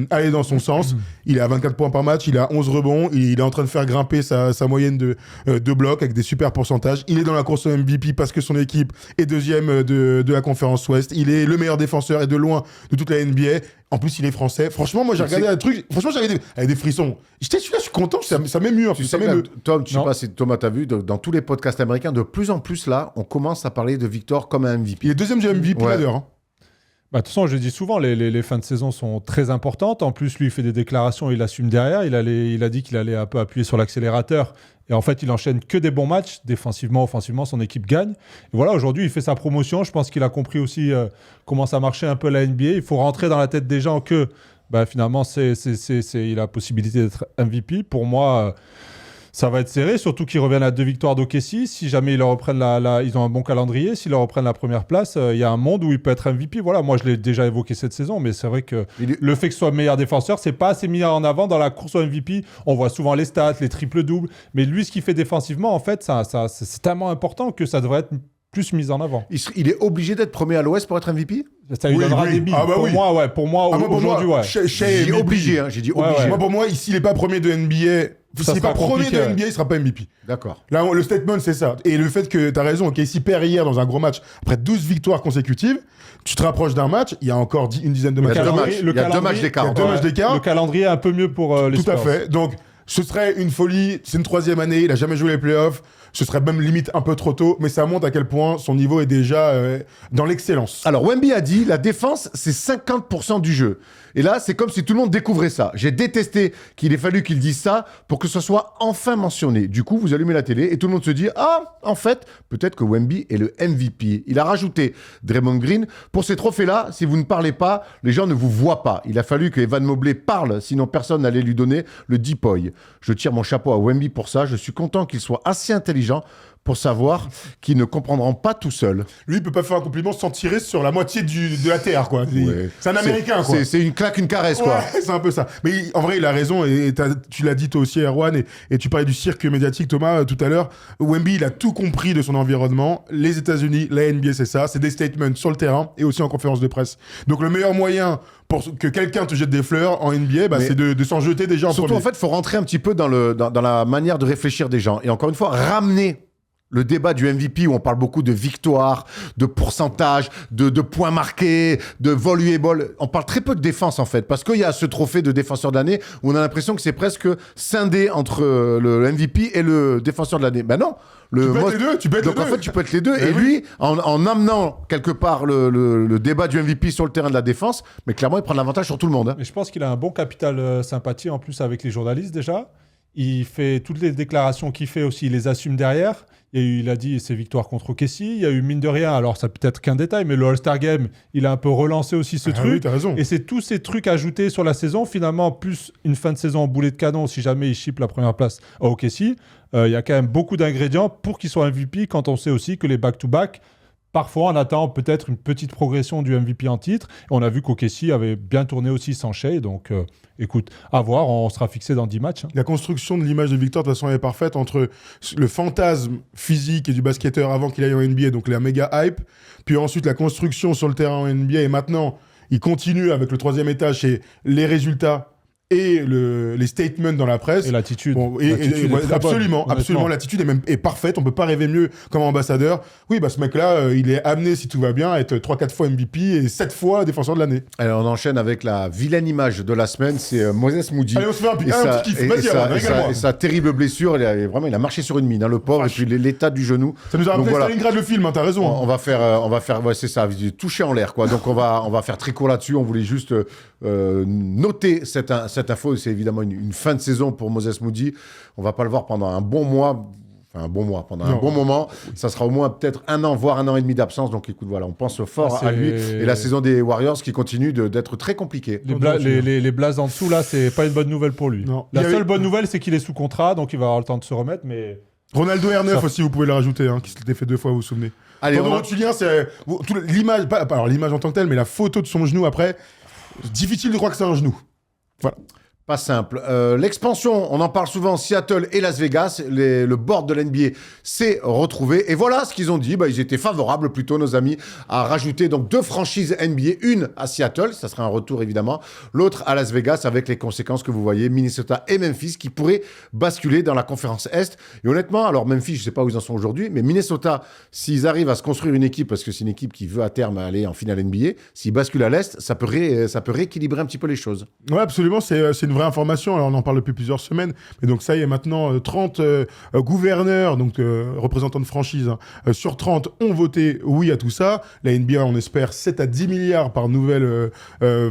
aller dans son sens. Il est à 24 points par match, il a 11 rebonds, il est en train de faire grimper sa moyenne de blocs avec des super pourcentages. Il est dans la course au MVP parce que son équipe est deuxième de la conférence Ouest. Il est le meilleur défenseur et de loin de toute la NBA. En plus, il est français. Franchement, moi, j'ai regardé un truc. Franchement, j'avais des frissons. Celui-là, je suis content. Ça m'émue. Tom, je sais pas si Thomas t'as vu, dans tous les podcasts américains, de plus en plus là, on commence à parler de Victor comme un MVP. Il est deuxième du MVP d'ailleurs. Hein. De toute façon, je dis souvent, les fins de saison sont très importantes. En plus, lui, il fait des déclarations, il assume derrière. Il a dit qu'il allait un peu appuyer sur l'accélérateur. Et en fait, il enchaîne que des bons matchs. Défensivement, offensivement, son équipe gagne. Et voilà, aujourd'hui, il fait sa promotion. Je pense qu'il a compris aussi comment ça marchait un peu la NBA. Il faut rentrer dans la tête des gens que finalement, il a la possibilité d'être MVP. Pour moi, ça va être serré, surtout qu'ils reviennent à 2 victoires d'OKC. Si jamais ils reprennent ils ont un bon calendrier, s'ils leur reprennent la première place, il y a un monde où il peut être MVP. Voilà, moi je l'ai déjà évoqué cette saison, mais c'est vrai que le fait que ce soit meilleur défenseur, c'est pas assez mis en avant dans la course au MVP. On voit souvent les stats, les triples-doubles, mais lui, ce qu'il fait défensivement, en fait, c'est tellement important que ça devrait être plus mis en avant. Il est obligé d'être premier à l'Ouest pour être MVP ? Ça lui donnera des billes. Pour moi, aujourd'hui, ouais. J'ai dit obligé. Moi, pour moi, s'il n'est pas premier de NBA, s'il n'est pas premier de NBA, il ne sera pas MVP. D'accord. Là, le statement, c'est ça. Et le fait que tu as raison, KC perd hier dans un gros match, après 12 victoires consécutives, tu te rapproches d'un match, il y a encore une dizaine de matchs. Il y a 2 matchs d'écart. Le calendrier est un peu mieux pour les Spurs. Tout à fait. Donc, ce serait une folie. C'est une 3e année. Il n'a jamais joué les playoffs. Ce serait même limite un peu trop tôt. Mais ça montre à quel point son niveau est déjà dans l'excellence. Alors, Wemby a dit, la défense, c'est 50% du jeu. Et là, c'est comme si tout le monde découvrait ça. J'ai détesté qu'il ait fallu qu'il dise ça pour que ce soit enfin mentionné. Du coup, vous allumez la télé et tout le monde se dit « Ah, en fait, peut-être que Wemby est le MVP. » Il a rajouté Draymond Green. Pour ces trophées-là, si vous ne parlez pas, les gens ne vous voient pas. Il a fallu que Evan Mobley parle, sinon personne n'allait lui donner le Deepoy. Je tire mon chapeau à Wemby pour ça. Je suis content qu'il soit assez intelligent pour savoir qu'ils ne comprendront pas tout seul. Lui, il peut pas faire un compliment sans tirer sur la moitié de la terre, quoi. Ouais. C'est un Américain, quoi. C'est une claque, une caresse, quoi. Ouais, c'est un peu ça. Mais en vrai, il a raison, et tu l'as dit toi aussi, Erwan, et tu parlais du cirque médiatique, Thomas, tout à l'heure. Wemby, il a tout compris de son environnement. Les États-Unis, la NBA, c'est ça. C'est des statements sur le terrain et aussi en conférence de presse. Donc, le meilleur moyen pour que quelqu'un te jette des fleurs en NBA, c'est de s'en jeter déjà en premier. Surtout, en fait, il faut rentrer un petit peu dans la manière de réfléchir des gens. Et encore une fois, ramener le débat du MVP où on parle beaucoup de victoire, de pourcentage, de points marqués, de valuable. On parle très peu de défense en fait, parce qu'il y a ce trophée de défenseur de l'année où on a l'impression que c'est presque scindé entre le MVP et le défenseur de l'année. Ben non. Tu peux être les deux. Donc en fait, tu peux être les deux. Et lui, en amenant quelque part le débat du MVP sur le terrain de la défense, mais clairement, il prend l'avantage sur tout le monde. Hein. Mais je pense qu'il a un bon capital sympathie en plus avec les journalistes déjà. Il fait toutes les déclarations qu'il fait aussi, il les assume derrière. Il a dit ses victoires contre OKC. Il y a eu mine de rien, alors ça peut être qu'un détail, mais le All-Star Game, il a un peu relancé aussi ce truc. Oui, t'as raison. Et c'est tous ces trucs ajoutés sur la saison, finalement, plus une fin de saison en boulet de canon si jamais il chip la première place à OKC. Il y a quand même beaucoup d'ingrédients pour qu'il soit MVP quand on sait aussi que les back-to-back, parfois, on attend peut-être une petite progression du MVP en titre. Et on a vu qu'OKC avait bien tourné aussi sans Shea. Donc, écoute, à voir, on sera fixé dans 10 matchs. Hein. La construction de l'image de Victor, de toute façon, elle est parfaite entre le fantasme physique et du basketteur avant qu'il aille en NBA, donc la méga hype. Puis ensuite, la construction sur le terrain en NBA. Et maintenant, il continue avec le 3e étage et les résultats et les statements dans la presse. Et l'attitude. Absolument, l'attitude est parfaite. On peut pas rêver mieux comme ambassadeur. Oui, ce mec-là, il est amené, si tout va bien, à être 3-4 fois MVP et 7 fois défenseur de l'année. Alors, on enchaîne avec la vilaine image de la semaine, c'est Moses Moody. Allez, on se fait un petit kiff. Et sa terrible blessure, il a marché sur une mine, le pauvre, et puis l'état du genou. Ça nous a rappelé Stalingrad le film, t'as raison. On va faire, c'est ça, toucher en l'air, quoi. Donc on va faire très court là-dessus. On voulait juste noter cette info. C'est évidemment une fin de saison pour Moses Moody. On va pas le voir pendant un bon mois. Enfin, un bon moment. Ça sera au moins peut-être 1 an, voire 1 an et demi d'absence. Donc écoute, voilà, on pense fort à lui. Et la saison des Warriors qui continue d'être très compliquée. Les blazes en dessous, là, c'est pas une bonne nouvelle pour lui. Non. La seule bonne nouvelle, c'est qu'il est sous contrat, donc il va avoir le temps de se remettre. Mais Ronaldo R9 aussi, vous pouvez le rajouter, qui s'était fait 2 fois, vous vous souvenez. Allez, Rotulien, c'est l'image, alors l'image en tant que telle, mais la photo de son genou après, c'est difficile de croire que c'est un genou. Voilà. pas simple. L'expansion, on en parle souvent, Seattle et Las Vegas, le board de l'NBA s'est retrouvé. Et voilà ce qu'ils ont dit. Ils étaient favorables, plutôt, nos amis, à rajouter donc 2 franchises NBA. Une à Seattle, ça sera un retour évidemment. L'autre à Las Vegas, avec les conséquences que vous voyez, Minnesota et Memphis, qui pourraient basculer dans la conférence Est. Et honnêtement, alors Memphis, je ne sais pas où ils en sont aujourd'hui, mais Minnesota, s'ils arrivent à se construire une équipe, parce que c'est une équipe qui veut à terme aller en finale NBA, s'ils basculent à l'Est, ça peut rééquilibrer un petit peu les choses. Oui, absolument. C'est une vraie information. Alors, on en parle depuis plusieurs semaines. Mais donc, ça y est, maintenant, 30 gouverneurs, donc représentants de franchise, sur 30 ont voté oui à tout ça. La NBA, on espère 7 à 10 milliards par nouvelle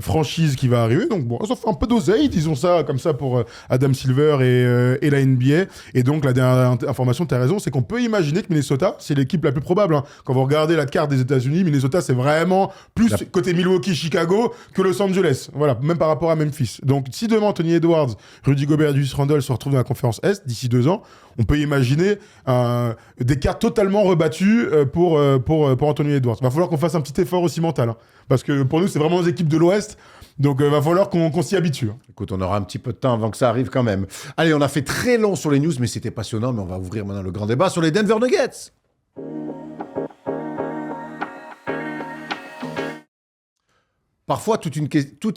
franchise qui va arriver. Donc, bon, ça fait un peu d'oseille, disons ça, comme ça, pour Adam Silver et la NBA. Et donc, la dernière information, tu as raison, c'est qu'on peut imaginer que Minnesota, c'est l'équipe la plus probable. Quand vous regardez la carte des États-Unis, Minnesota, c'est vraiment plus côté Milwaukee, Chicago que Los Angeles. Voilà, même par rapport à Memphis. Donc, si demain, Anthony Edwards, Rudy Gobert et Julius Randle se retrouvent dans la conférence Est d'ici 2 ans, on peut imaginer des cartes totalement rebattues pour Anthony Edwards. Il va falloir qu'on fasse un petit effort aussi mental. Parce que pour nous, c'est vraiment les équipes de l'Ouest. Donc, il va falloir qu'on s'y habitue. Écoute, on aura un petit peu de temps avant que ça arrive quand même. Allez, on a fait très long sur les news, mais c'était passionnant. Mais on va ouvrir maintenant le grand débat sur les Denver Nuggets. Parfois, tout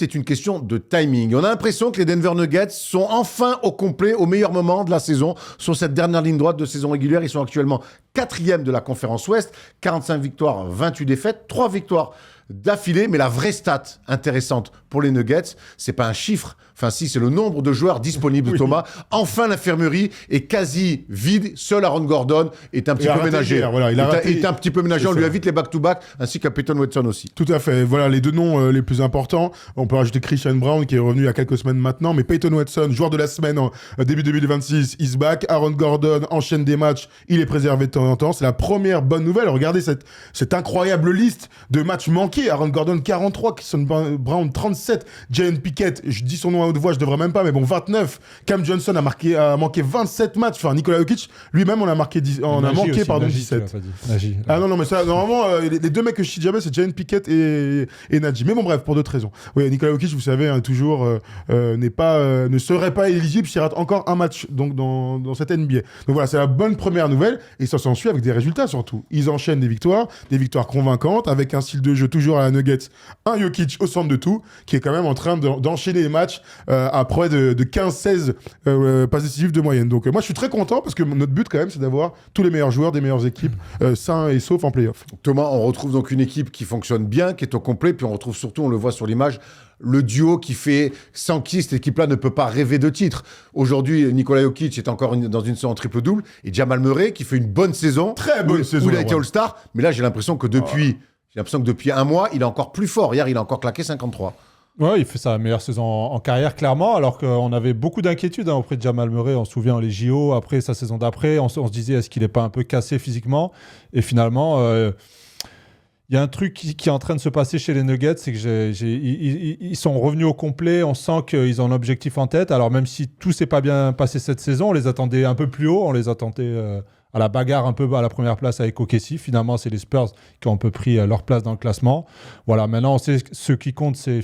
est une question de timing. On a l'impression que les Denver Nuggets sont enfin au complet, au meilleur moment de la saison. Sur cette dernière ligne droite de saison régulière, ils sont actuellement 4e de la conférence Ouest. 45 victoires, 28 défaites, 3 victoires d'affilée. Mais la vraie stat intéressante pour les Nuggets, c'est pas un chiffre. Enfin, si, c'est le nombre de joueurs disponibles, oui. Thomas. Enfin, l'infirmerie est quasi vide. Seul Aaron Gordon est un petit peu ménagé. Voilà, il est un petit peu ménagé. On lui évite les back-to-back, ainsi qu'à Peyton Watson aussi. Tout à fait. Voilà les 2 noms les plus importants. On peut rajouter Christian Brown, qui est revenu il y a quelques semaines maintenant. Mais Peyton Watson, joueur de la semaine en début 2026, is back. Aaron Gordon enchaîne des matchs. Il est préservé de temps en temps. C'est la première bonne nouvelle. Regardez cette incroyable liste de matchs manqués. Aaron Gordon, 43. Christian Brown, 37. Jalen Pickett, je dis son nom à haute voix, je devrais même pas, mais bon, 29. Cam Johnson a manqué 27 matchs. Enfin, Nikola Jokic, lui-même, on a manqué 17. Ah non, mais ça, normalement, les 2 mecs que je cite jamais, c'est Jalen Pickett et Nadji. Mais bon, bref, pour d'autres raisons. Oui, Nikola Jokic, vous savez, toujours ne serait pas éligible s'il rate encore un match donc, dans cette NBA. Donc voilà, c'est la bonne première nouvelle, et ça s'ensuit avec des résultats surtout. Ils enchaînent des victoires convaincantes, avec un style de jeu toujours à la Nuggets, un Jokic au centre de tout, qui est quand même en train d'enchaîner les matchs à près de 15-16 passes décisives de moyenne. Donc moi, je suis très content, parce que notre but, quand même, c'est d'avoir tous les meilleurs joueurs des meilleures équipes sains et saufs en play-off. Thomas, on retrouve donc une équipe qui fonctionne bien, qui est au complet, puis on retrouve surtout, on le voit sur l'image, le duo qui fait, sans qui cette équipe-là ne peut pas rêver de titre. Aujourd'hui, Nikola Jokic est encore dans une saison triple-double, et Jamal Murray qui fait une bonne saison. Très bonne saison. Où il a été All-Star, mais là, j'ai l'impression que depuis un mois, il est encore plus fort. Hier, il a encore claqué 53. Ouais, il fait sa meilleure saison en carrière, clairement, alors qu'on avait beaucoup d'inquiétudes auprès de Jamal Murray. On se souvient les JO, après sa saison d'après, on se disait, est-ce qu'il n'est pas un peu cassé physiquement ? Et finalement, il y a un truc qui est en train de se passer chez les Nuggets, c'est qu'ils sont revenus au complet, on sent qu'ils ont un objectif en tête. Alors même si tout s'est pas bien passé cette saison, on les attendait un peu plus haut, on les attendait à la bagarre un peu à la première place avec OKC. Finalement, c'est les Spurs qui ont un peu pris leur place dans le classement. Voilà, maintenant, on sait ce qui compte, c'est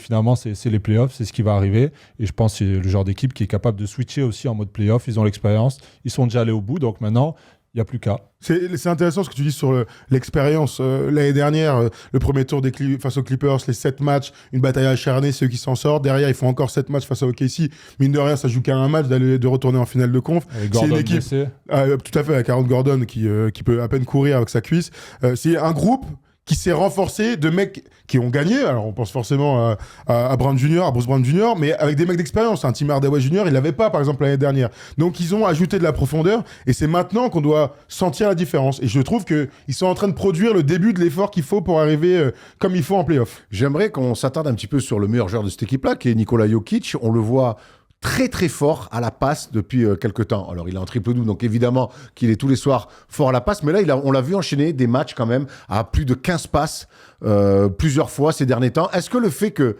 les playoffs, c'est ce qui va arriver. Et je pense que c'est le genre d'équipe qui est capable de switcher aussi en mode playoff. Ils ont l'expérience, ils sont déjà allés au bout, donc maintenant, il n'y a plus qu'à. C'est intéressant ce que tu dis sur l'expérience. L'année dernière, le premier tour face aux Clippers, les 7 matchs, une bataille acharnée, c'est eux qui s'en sortent. Derrière, ils font encore 7 matchs face à OKC. Mine de rien, ça joue qu'à un match de retourner en finale de conf. C'est une équipe, tout à fait, avec Aaron Gordon qui peut à peine courir avec sa cuisse. C'est un groupe qui s'est renforcé de mecs qui ont gagné. Alors, on pense forcément à Brown Jr., à Bruce Brown Jr., mais avec des mecs d'expérience. Un Tim Hardaway Jr., il l'avait pas, par exemple, l'année dernière. Donc, ils ont ajouté de la profondeur, et c'est maintenant qu'on doit sentir la différence. Et je trouve qu'ils sont en train de produire le début de l'effort qu'il faut pour arriver comme il faut en play-off. J'aimerais qu'on s'attarde un petit peu sur le meilleur joueur de cette équipe-là, qui est Nikola Jokic. On le voit très très fort à la passe depuis quelques temps. Alors il est en triple-double, donc évidemment qu'il est tous les soirs fort à la passe, mais là on l'a vu enchaîner des matchs quand même à plus de 15 passes plusieurs fois ces derniers temps. Est-ce que le fait que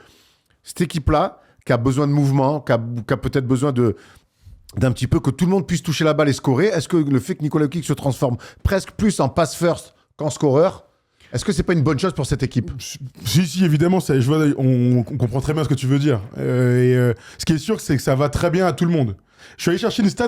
cette équipe-là, qui a besoin de mouvement, qui a peut-être besoin d'un petit peu que tout le monde puisse toucher la balle et scorer, est-ce que le fait que Nikola Jokic se transforme presque plus en pass first qu'en scoreur, Est-ce que c'est pas une bonne chose pour cette équipe? Si, évidemment, on comprend très bien ce que tu veux dire. Ce qui est sûr, c'est que ça va très bien à tout le monde. Je suis allé chercher une stat.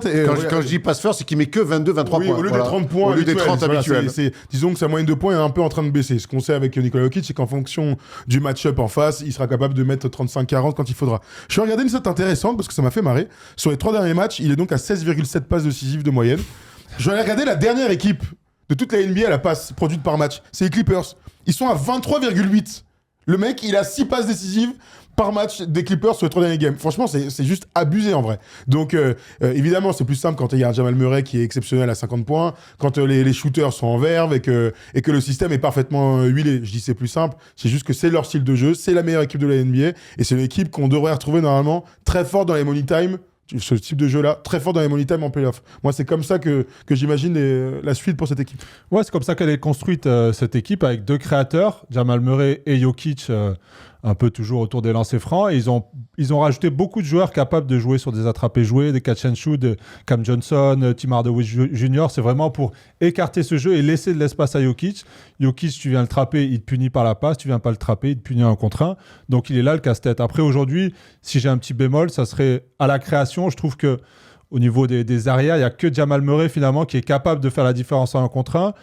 Quand je dis pass first, c'est qu'il met que 22, 23 points. Au lieu des 30 points, au lieu des 30 habituels. Disons que sa moyenne de points est un peu en train de baisser. Ce qu'on sait avec Nikola Jokic, c'est qu'en fonction du match-up en face, il sera capable de mettre 35-40 quand il faudra. Je suis regardé une stat intéressante parce que ça m'a fait marrer. Sur les 3 derniers matchs, il est donc à 16,7 passes décisives de moyenne. Je vais regarder la dernière équipe de toute la NBA à la passe produite par match. C'est les Clippers. Ils sont à 23,8. Le mec, il a 6 passes décisives par match des Clippers sur les 3 derniers games. Franchement, c'est juste abusé en vrai. Donc, évidemment, c'est plus simple quand il y a un Jamal Murray qui est exceptionnel à 50 points, quand les shooters sont en verve et que le système est parfaitement huilé. Je dis c'est plus simple, c'est juste que c'est leur style de jeu, c'est la meilleure équipe de la NBA et c'est une équipe qu'on devrait retrouver normalement très fort dans les money time. Ce type de jeu-là, très fort dans les money time en playoff. Moi, c'est comme ça que j'imagine la suite pour cette équipe. Ouais, c'est comme ça qu'elle est construite, cette équipe, avec 2 créateurs, Jamal Murray et Jokic, un peu toujours autour des lancers francs. Et ils ont rajouté beaucoup de joueurs capables de jouer sur des attrapés-joués, des catch and shoot, Cam Johnson, Tim Hardaway Jr. C'est vraiment pour écarter ce jeu et laisser de l'espace à Jokic. Jokic, tu viens le trapper, il te punit par la passe. Tu viens pas le trapper, il te punit 1 contre 1. Donc, il est là, le casse-tête. Après, aujourd'hui, si j'ai un petit bémol, ça serait à la création. Je trouve que au niveau des arrières, il n'y a que Jamal Murray, finalement, qui est capable de faire la différence en 1 contre 1.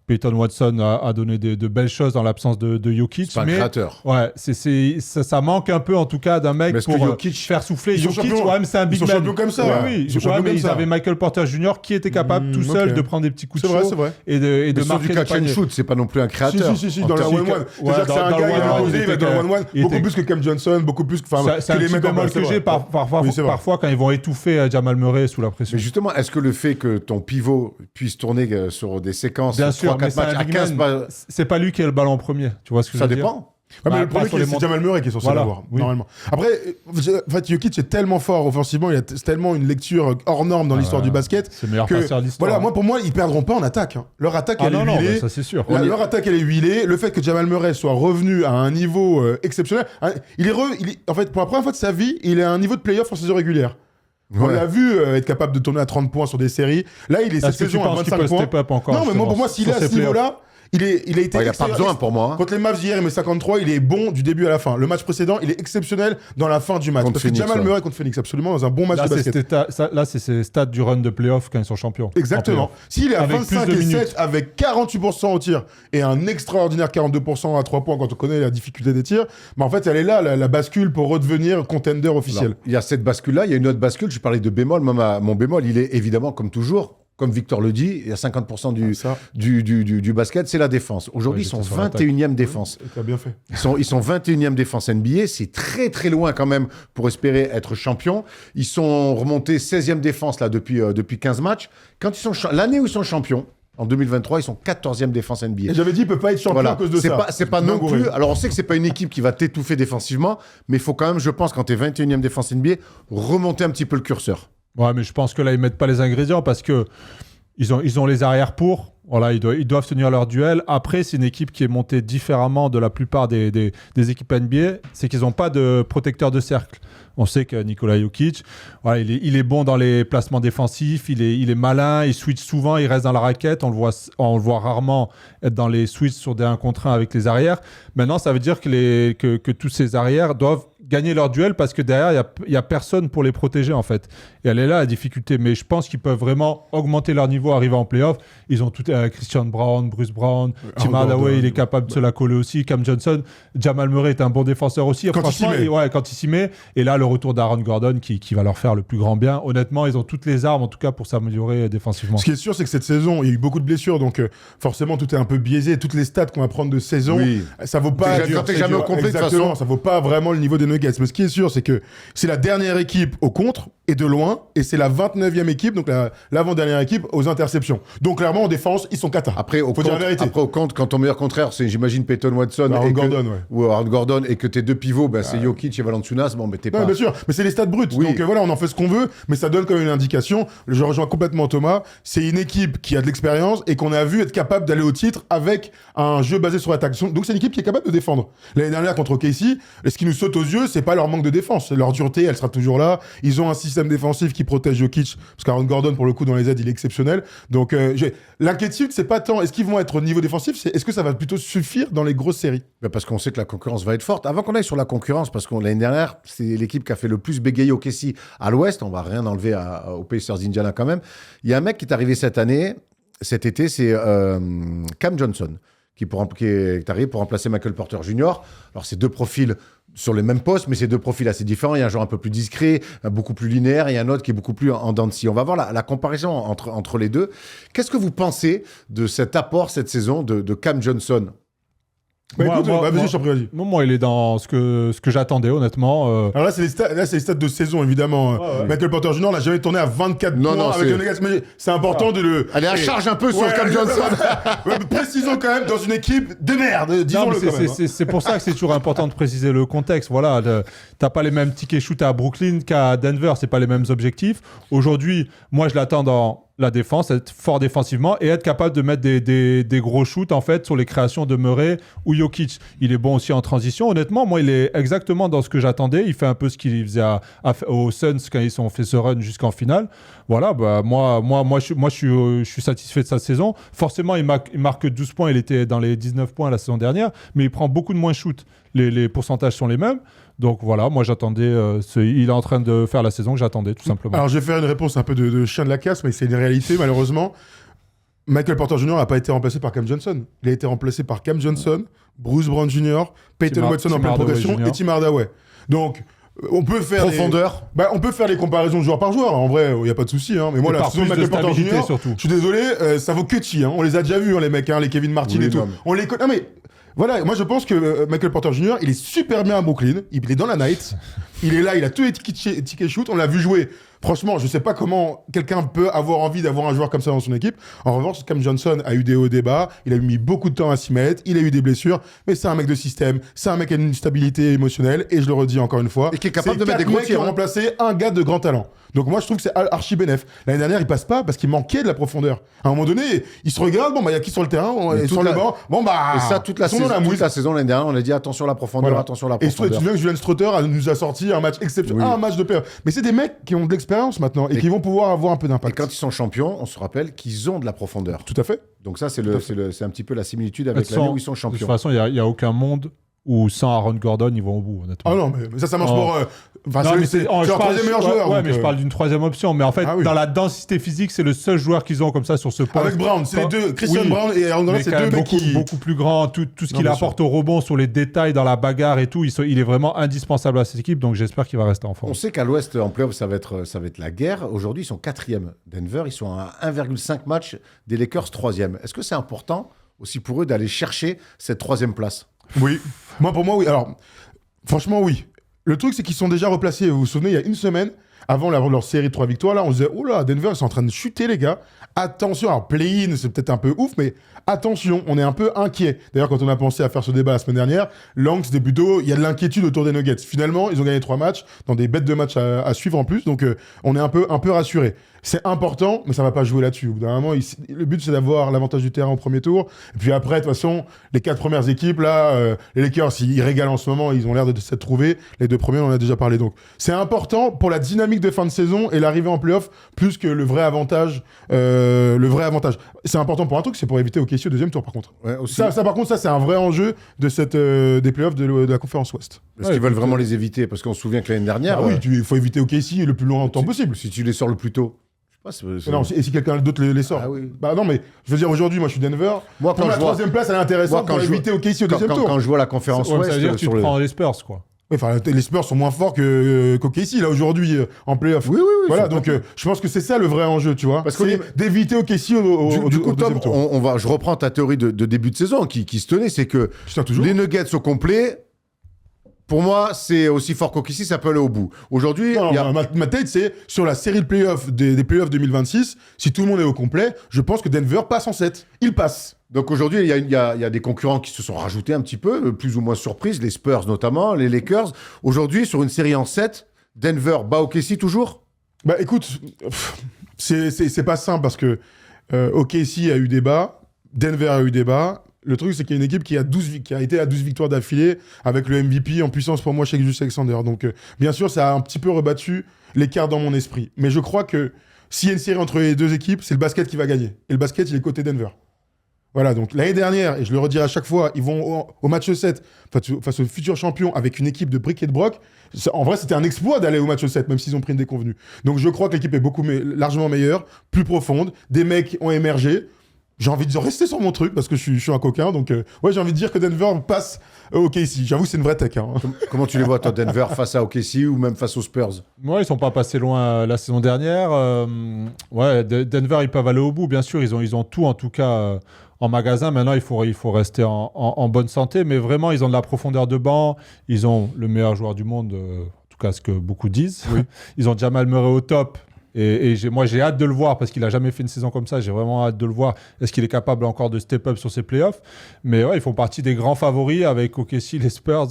Peyton Watson a donné de belles choses dans l'absence de Jokic. C'est pas un créateur. Ouais, ça manque un peu en tout cas d'un mec pour faire souffler Jokic. Ouais, mais c'est un big man. Ils sont champions comme ça. Oui, mais ils avaient Michael Porter Jr. qui était capable tout seul de prendre des petits coups de chaud et de marquer du catch and shoot. C'est pas non plus un créateur. Si, dans le one-one. C'est-à-dire que c'est un gars qui va poser, il va dans le one-one beaucoup plus que Cam Johnson, beaucoup plus que les mecs en que j'ai parfois quand ils vont étouffer Jamal Murray sous la pression. Mais justement, est-ce que le fait que ton pivot puisse tourner sur des séquences bien sûr, mais c'est pas lui qui a le ballon en premier. Tu vois ce que je veux dire? Ça dépend. Ouais, mais le problème, c'est Jamal Murray qui est censé l'avoir, normalement. Après, en fait, Jokic est tellement fort offensivement, il a tellement une lecture hors norme dans l'histoire du basket. C'est le meilleur passeur de l'histoire. Voilà, pour moi, ils perdront pas en attaque. Leur attaque, elle est huilée. Ça, c'est sûr. Leur attaque, elle est huilée. Le fait que Jamal Murray soit revenu à un niveau exceptionnel, en fait, pour la première fois de sa vie, il est à un niveau de playoff en saison régulière. On l'a vu être capable de tourner à 30 points sur des séries. Là, il est cette saison à 25 points. Non, mais moi, pour moi, s'il est à ce niveau-là, il a été. Il a pas besoin pour moi. Contre les Mavs hier, il met 53, il est bon du début à la fin. Le match précédent, il est exceptionnel dans la fin du match. Parce que Jamal Murray contre Phoenix, absolument, dans un bon match de basket. Là, c'est ses stats du run de playoff quand ils sont champions. Exactement. S'il est à 25 et 7 avec 48% au tir et un extraordinaire 42% à 3 points quand on connaît la difficulté des tirs, en fait, elle est là, la bascule pour redevenir contender officiel. Il y a cette bascule-là, il y a une autre bascule. Je parlais de bémol. Mon bémol, il est évidemment, comme toujours, comme Victor le dit, il y a 50% du basket, c'est la défense. Aujourd'hui, ils sont 21e défense. Tu as bien fait. Ils sont 21e défense NBA. C'est très, très loin quand même pour espérer être champion. Ils sont remontés 16e défense là, depuis 15 matchs. L'année où ils sont champions, en 2023, ils sont 14e défense NBA. Et j'avais dit, il ne peut pas être champion à cause de ça. C'est pas non plus... Alors, on sait que ce n'est pas une équipe qui va t'étouffer défensivement, mais il faut quand même, je pense, quand tu es 21e défense NBA, remonter un petit peu le curseur. Ouais, mais je pense que là, ils mettent pas les ingrédients parce que ils ont les arrières pour. Voilà, ils doivent tenir leur duel. Après, c'est une équipe qui est montée différemment de la plupart des équipes NBA. C'est qu'ils n'ont pas de protecteur de cercle. On sait que Nikola Jokic, voilà, il est bon dans les placements défensifs, il est malin, il switch souvent, il reste dans la raquette. On le voit rarement être dans les switches sur des 1 contre 1 avec les arrières. Maintenant, ça veut dire que tous ces arrières doivent gagner leur duel parce que derrière, il n'y a personne pour les protéger en fait. Et elle est là la difficulté. Mais je pense qu'ils peuvent vraiment augmenter leur niveau, arriver en play-off. Ils ont tout Christian Brown, Bruce Brown, Tim Hardaway, il est capable de se la coller aussi. Cam Johnson, Jamal Murray est un bon défenseur aussi. Quand il s'y met. Et là, le retour d'Aaron Gordon qui va leur faire le plus grand bien. Honnêtement, ils ont toutes les armes en tout cas pour s'améliorer défensivement. Ce qui est sûr, c'est que cette saison, il y a eu beaucoup de blessures. Donc forcément, tout est un peu biaisé. Toutes les stats qu'on va prendre de saison, ça vaut pas... Quand t'es jamais au complet, de toute façon. Ça vaut pas vraiment le niveau des Nuggets. Mais ce qui est sûr, c'est que c'est la dernière équipe au contre et de loin, et c'est la 29e équipe, donc l'avant-dernière équipe aux interceptions. Donc clairement, en défense, ils sont cata. Après, au contre, quand ton meilleur contraire, c'est, j'imagine, Peyton Watson ou Aaron Gordon, et que tes deux pivots, c'est Jokic et Valanciunas, bon, mais t'es pas... Bien sûr, mais c'est les stats brutes. Donc voilà, on en fait ce qu'on veut, mais ça donne quand même une indication. Je rejoins complètement Thomas. C'est une équipe qui a de l'expérience et qu'on a vu être capable d'aller au titre avec un jeu basé sur l'attaque. Donc c'est une équipe qui est capable de défendre. L'année dernière contre OKC, ce qui nous saute aux yeux, c'est pas leur manque de défense. Leur dureté, elle sera toujours là. Ils ont un système système défensif qui protège Jokic, parce qu'Aaron Gordon, pour le coup, dans les aides, il est exceptionnel. Donc, l'inquiétude, c'est pas tant est-ce qu'ils vont être au niveau défensif, c'est est-ce que ça va plutôt suffire dans les grosses séries? Parce qu'on sait que la concurrence va être forte. Avant qu'on aille sur la concurrence, parce que l'année dernière, c'est l'équipe qui a fait le plus bégayer OKC à l'Ouest. On va rien enlever aux Pacers d'Indiana quand même. Il y a un mec qui est arrivé cet été, c'est Cam Johnson, qui est arrivé pour remplacer Michael Porter Jr. Alors, c'est deux profils sur les mêmes postes, mais c'est deux profils assez différents. Il y a un joueur un peu plus discret, beaucoup plus linéaire, et un autre qui est beaucoup plus en dents de scie. On va voir la comparaison entre les deux. Qu'est-ce que vous pensez de cet apport cette saison de Cam Johnson? Moi, il est dans ce que j'attendais, honnêtement. Alors là, c'est les stats de saison, évidemment. Michael Porter Jr. n'a jamais tourné à 24 points avec le Nuggets, mais c'est important de le... Allez, charge un peu sur Cam Johnson. Précisons quand même, dans une équipe de merde, disons-le quand même. C'est pour ça que c'est toujours important de préciser le contexte. Voilà, t'as pas les mêmes tickets shoot à Brooklyn qu'à Denver, c'est pas les mêmes objectifs. Aujourd'hui, moi, je l'attends dans la défense, être fort défensivement et être capable de mettre des gros shoots en fait sur les créations de Murray ou Jokic. Il est bon aussi en transition. Honnêtement, moi, il est exactement dans ce que j'attendais. Il fait un peu ce qu'il faisait aux Suns quand ils ont fait ce run jusqu'en finale. Voilà, moi, je suis satisfait de sa saison. Forcément, il marque 12 points. Il était dans les 19 points la saison dernière, mais il prend beaucoup de moins shoot. Les pourcentages sont les mêmes. Donc voilà, moi j'attendais, il est en train de faire la saison que j'attendais, tout simplement. Alors je vais faire une réponse un peu de chien de la casse, mais c'est une réalité malheureusement. Michael Porter Jr. n'a pas été remplacé par Cam Johnson. Il a été remplacé par Cam Johnson, Bruce Brown Jr., Peyton Watson en pleine progression et Tim Hardaway. Donc on peut faire profondeur. On peut faire les comparaisons joueur par joueur. En vrai, il n'y a pas de souci. Hein. Mais moi, la saison de Michael Porter Jr., surtout. Je suis désolé, ça vaut que chi. On les a déjà vus, les mecs, les Kevin Martin et tout. On les connaît. Non, mais voilà, moi je pense que Michael Porter Jr., il est super bien à Brooklyn. Il est dans la night. Il est là, il a tous les tickets shoot. On l'a vu jouer. Franchement, je sais pas comment quelqu'un peut avoir envie d'avoir un joueur comme ça dans son équipe. En revanche, Cam Johnson a eu des hauts et des bas. Il a mis beaucoup de temps à s'y mettre. Il a eu des blessures. Mais c'est un mec de système. C'est un mec qui a une stabilité émotionnelle. Et je le redis encore une fois. Et qui est capable de mettre des gros tirs. Qui a remplacé un gars de grand talent. Donc moi, je trouve que c'est archi bénef. L'année dernière, il passe pas parce qu'il manquait de la profondeur. À un moment donné, il se regarde. Bon, il y a qui sur le terrain? Sur le banc. Bon, et ça, toute la saison l'année dernière, on a dit attention à la profondeur, attention à la profondeur. Et tu vois que Julian Strother nous a sorti un match exceptionnel. Un match de playoff. Mais c'est des mecs qui ont de l'expérience maintenant et qui vont pouvoir avoir un peu d'impact. Et quand ils sont champions, on se rappelle qu'ils ont de la profondeur. Tout à fait. Donc ça, c'est un petit peu la similitude avec l'année où ils sont champions. De toute façon, il n'y a aucun monde où sans Aaron Gordon, ils vont au bout, honnêtement. Ah non, mais ça marche pour... c'est le troisième meilleur joueur. Ouais, mais je parle d'une troisième option. Mais en fait, dans la densité physique, c'est le seul joueur qu'ils ont comme ça sur ce poste. Avec Brown, c'est les deux. Christian Brown et Aaron Gordon, c'est deux mecs beaucoup plus grands. Tout ce qu'il apporte au rebond, sur les détails, dans la bagarre et tout, il est vraiment indispensable à cette équipe. Donc j'espère qu'il va rester en forme. On sait qu'à l'Ouest, en playoff, ça va être la guerre. Aujourd'hui, ils sont 4e. Denver, ils sont à 1,5 match des Lakers 3e. Est-ce que c'est important aussi pour eux d'aller chercher cette 3e place? Oui. Pour moi, oui. Alors, franchement, oui. Le truc, c'est qu'ils sont déjà replacés. Vous vous souvenez, il y a une semaine, avant leur série de 3 victoires, là, on se disait, oh là, Denver, ils sont en train de chuter, les gars. Attention. Alors, play-in, c'est peut-être un peu ouf, mais attention, on est un peu inquiet. D'ailleurs, quand on a pensé à faire ce débat la semaine dernière, Lang, c'était plutôt, il y a de l'inquiétude autour des Nuggets. Finalement, ils ont gagné 3 matchs, dans des bêtes de matchs à suivre en plus, donc on est un peu rassuré. C'est important, mais ça va pas jouer là-dessus. Au bout d'un moment, le but, c'est d'avoir l'avantage du terrain au premier tour. Et puis après, de toute façon, les 4 premières équipes, là, les Lakers, ils régalent en ce moment, ils ont l'air de s'être trouvés. Les 2 premiers, on en a déjà parlé. Donc, c'est important pour la dynamique de fin de saison et l'arrivée en playoff, plus que le vrai avantage. C'est important pour un truc, c'est pour éviter OKC au deuxième tour, par contre. Ouais, aussi. Ça, par contre, c'est un vrai enjeu de des playoffs de la conférence Ouest. Est-ce qu'ils veulent vraiment les éviter? Parce qu'on se souvient que l'année dernière... oui, il faut éviter OKC le plus longtemps possible. Si tu les sors le plus tôt. Non, et si quelqu'un d'autre les sort. Oui. Non, mais je veux dire, aujourd'hui, moi je suis Denver. Moi, quand la 3e place, elle est intéressante pour éviter OKC au deuxième tour. Quand je vois la conférence Ouest... Ça veut dire que tu prends les Spurs, quoi. Enfin, les Spurs sont moins forts qu'OKC, là, aujourd'hui, en playoff. Oui. Voilà, donc je pense que c'est ça le vrai enjeu, tu vois. C'est d'éviter OKC du coup, Tom, je reprends ta théorie de début de saison qui se tenait, c'est que les Nuggets au complet... Pour moi, c'est aussi fort qu'OKC, ça peut aller au bout. Aujourd'hui, ma tête, c'est sur la série de playoffs des playoffs 2026, si tout le monde est au complet, je pense que Denver passe en 7. Il passe. Donc aujourd'hui, il y a des concurrents qui se sont rajoutés un petit peu, plus ou moins surprises, les Spurs notamment, les Lakers. Aujourd'hui, sur une série en 7, Denver bat OKC toujours? Écoute, c'est pas simple parce que OKC a eu des bas, Denver a eu des bas, Le truc, c'est qu'il y a une équipe qui a été à 12 victoires d'affilée, avec le MVP en puissance pour moi chez Gilgeous Alexander. Donc, bien sûr, ça a un petit peu rebattu l'écart dans mon esprit. Mais je crois que s'il y a une série entre les deux équipes, c'est le basket qui va gagner. Et le basket, il est côté Denver. Voilà, donc l'année dernière, et je le redirai à chaque fois, ils vont au match 7 face au futur champion avec une équipe de brick et de broc. En vrai, c'était un exploit d'aller au match 7, même s'ils ont pris une déconvenue. Donc je crois que l'équipe est largement meilleure, plus profonde. Des mecs ont émergé. J'ai envie de rester sur mon truc parce que je suis un coquin. Donc, ouais, j'ai envie de dire que Denver passe au OKC. J'avoue, c'est une vraie tech. Hein. Comment tu les vois, toi, Denver, face à OKC ou même face aux Spurs? Ouais, ils sont pas passés loin la saison dernière. Ouais, Denver, ils peuvent aller au bout, bien sûr. Ils ont tout, en tout cas, en magasin. Maintenant, il faut rester en bonne santé. Mais vraiment, ils ont de la profondeur de banc. Ils ont le meilleur joueur du monde, en tout cas, ce que beaucoup disent. Oui. Ils ont Jamal Murray au top. Et moi, j'ai hâte de le voir parce qu'il n'a jamais fait une saison comme ça. J'ai vraiment hâte de le voir. Est-ce qu'il est capable encore de step up sur ses playoffs? Mais ouais, ils font partie des grands favoris avec OKC, les Spurs.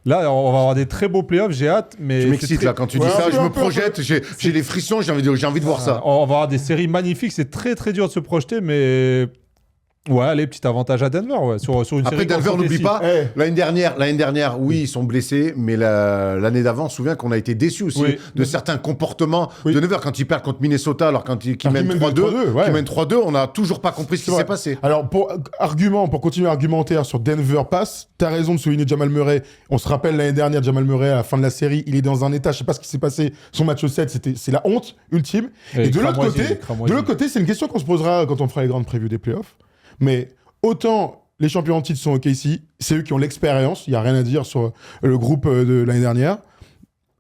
Là, on va avoir des très beaux playoffs. J'ai hâte. Mais je m'excite là quand tu dis ça. Je me projette. J'ai les frissons. J'ai envie de voir ça. On va avoir des séries magnifiques. C'est très, très dur de se projeter, mais... Ouais, allez, petit avantage à Denver, ouais. Sur une Après, série Denver, n'oublie pas, l'année dernière, oui, ils sont blessés, mais l'année d'avant, on se souvient qu'on a été déçus aussi de certains comportements de Denver quand ils perdent contre Minnesota, alors quand ils mènent 3-2, on n'a toujours pas compris ce qui s'est passé. Alors, pour continuer à argumenter sur Denver pass, t'as raison de souligner Jamal Murray. On se rappelle l'année dernière, Jamal Murray, à la fin de la série, il est dans un état, je sais pas ce qui s'est passé, son match 7, c'est la honte ultime. Et de l'autre côté, c'est une question qu'on se posera quand on fera les grandes previews des playoffs. Mais autant les champions en titre sont au OKC, c'est eux qui ont l'expérience, il n'y a rien à dire sur le groupe de l'année dernière.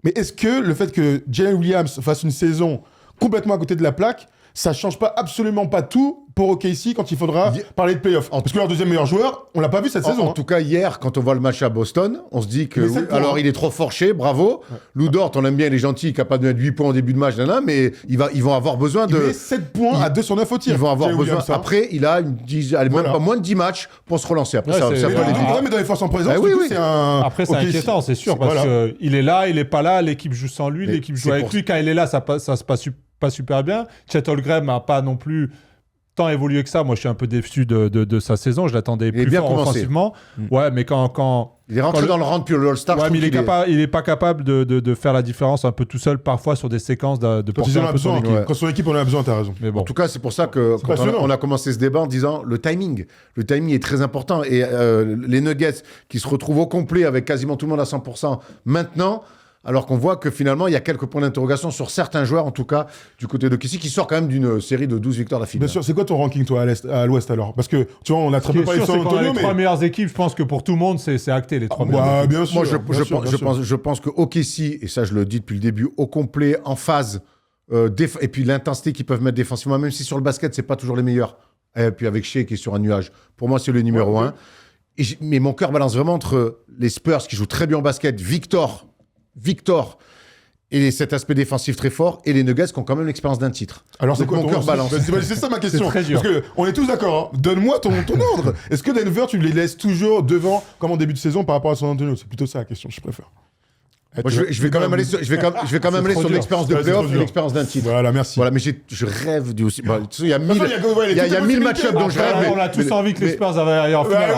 Mais est-ce que le fait que Jalen Williams fasse une saison complètement à côté de la plaque, ça ne change absolument pas tout pour OKC quand il faudra parler de playoffs? Parce que leur deuxième meilleur joueur, on ne l'a pas vu cette saison. En tout cas, hier, quand on voit le match à Boston, on se dit que alors il est trop forché, bravo. Ouais. Lou Dort, on aime bien, il est gentil, capable de mettre 8 points au début de match, mais ils vont avoir besoin de... Il met 7 points à 2 sur 9 au tir. Ils vont avoir besoin... Après, il a même pas moins de 10 matchs pour se relancer. Après, ça peut aller vite. Mais dans les forces en présence, c'est un... Après, c'est inquiétant, c'est sûr, parce qu'il est là, il n'est pas là, l'équipe joue sans lui, l'équipe joue avec lui. Quand il est là, ça se passe pas super bien. Chet Holmgren n'a pas non plus tant évolué que ça. Moi, je suis un peu déçu de sa saison. Je l'attendais plus fort offensivement. Ouais, mais quand il est rentré dans le rang depuis le All-Star. Ouais, mais il n'est pas capable de faire la différence un peu tout seul, parfois sur des séquences de porter un peu son équipe. Quand son équipe, on en a besoin, t'as raison. Mais bon. En tout cas, c'est pour ça que quand on a commencé ce débat en disant le timing est très important. Et les Nuggets qui se retrouvent au complet avec quasiment tout le monde à 100% maintenant, alors qu'on voit que finalement, il y a quelques points d'interrogation sur certains joueurs, en tout cas, du côté de OKC, qui sort quand même d'une série de 12 victoires d'affilée. Bien sûr, c'est quoi ton ranking, toi, à l'Ouest, alors? Parce que, tu vois, on a très peu parlé de San Antonio, mais... Les 3 meilleures équipes, je pense que pour tout le monde, c'est acté, les 3 meilleures équipes. Bien sûr. Moi, je pense que OKC, et ça, je le dis depuis le début, au complet, en phase, et puis l'intensité qu'ils peuvent mettre défensivement, même si sur le basket, c'est pas toujours les meilleurs. Et puis avec Shea qui est sur un nuage. Pour moi, c'est le numéro 1. Mais mon cœur balance vraiment entre les Spurs, qui jouent très bien au basket, Victor, et cet aspect défensif très fort, et les Nuggets qui ont quand même l'expérience d'un titre. Alors c'est quoi mon cœur balance? C'est ça ma question. Parce qu'on est tous d'accord. Hein. Donne-moi ton ordre. Est-ce que Denver, tu les laisses toujours devant, comme en début de saison, par rapport à San Antonio? C'est plutôt ça la question, je préfère. Moi, je vais quand même aller sur, l'expérience de playoff et l'expérience d'un titre. Voilà, merci. Voilà, mais je rêve du aussi. Il y a 1000 match-ups dont je rêve. On a tous envie que les Spurs aillent en finale.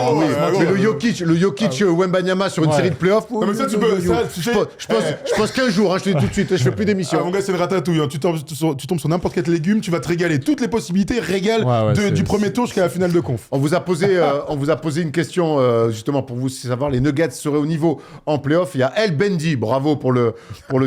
Mais le Jokic Wembanyama sur une série de playoffs. Mais ça, tu peux. Je pose 15 jours, je te dis tout de suite, je fais plus d'émission. Mon gars, c'est une ratatouille. Tu tombes sur n'importe quel légume, tu vas te régaler. Toutes les possibilités, régale du premier tour jusqu'à la finale de conf. On vous a posé une question, justement, pour vous savoir, les Nuggets seraient au niveau en playoff. Il y a El Bendy, bravo pour le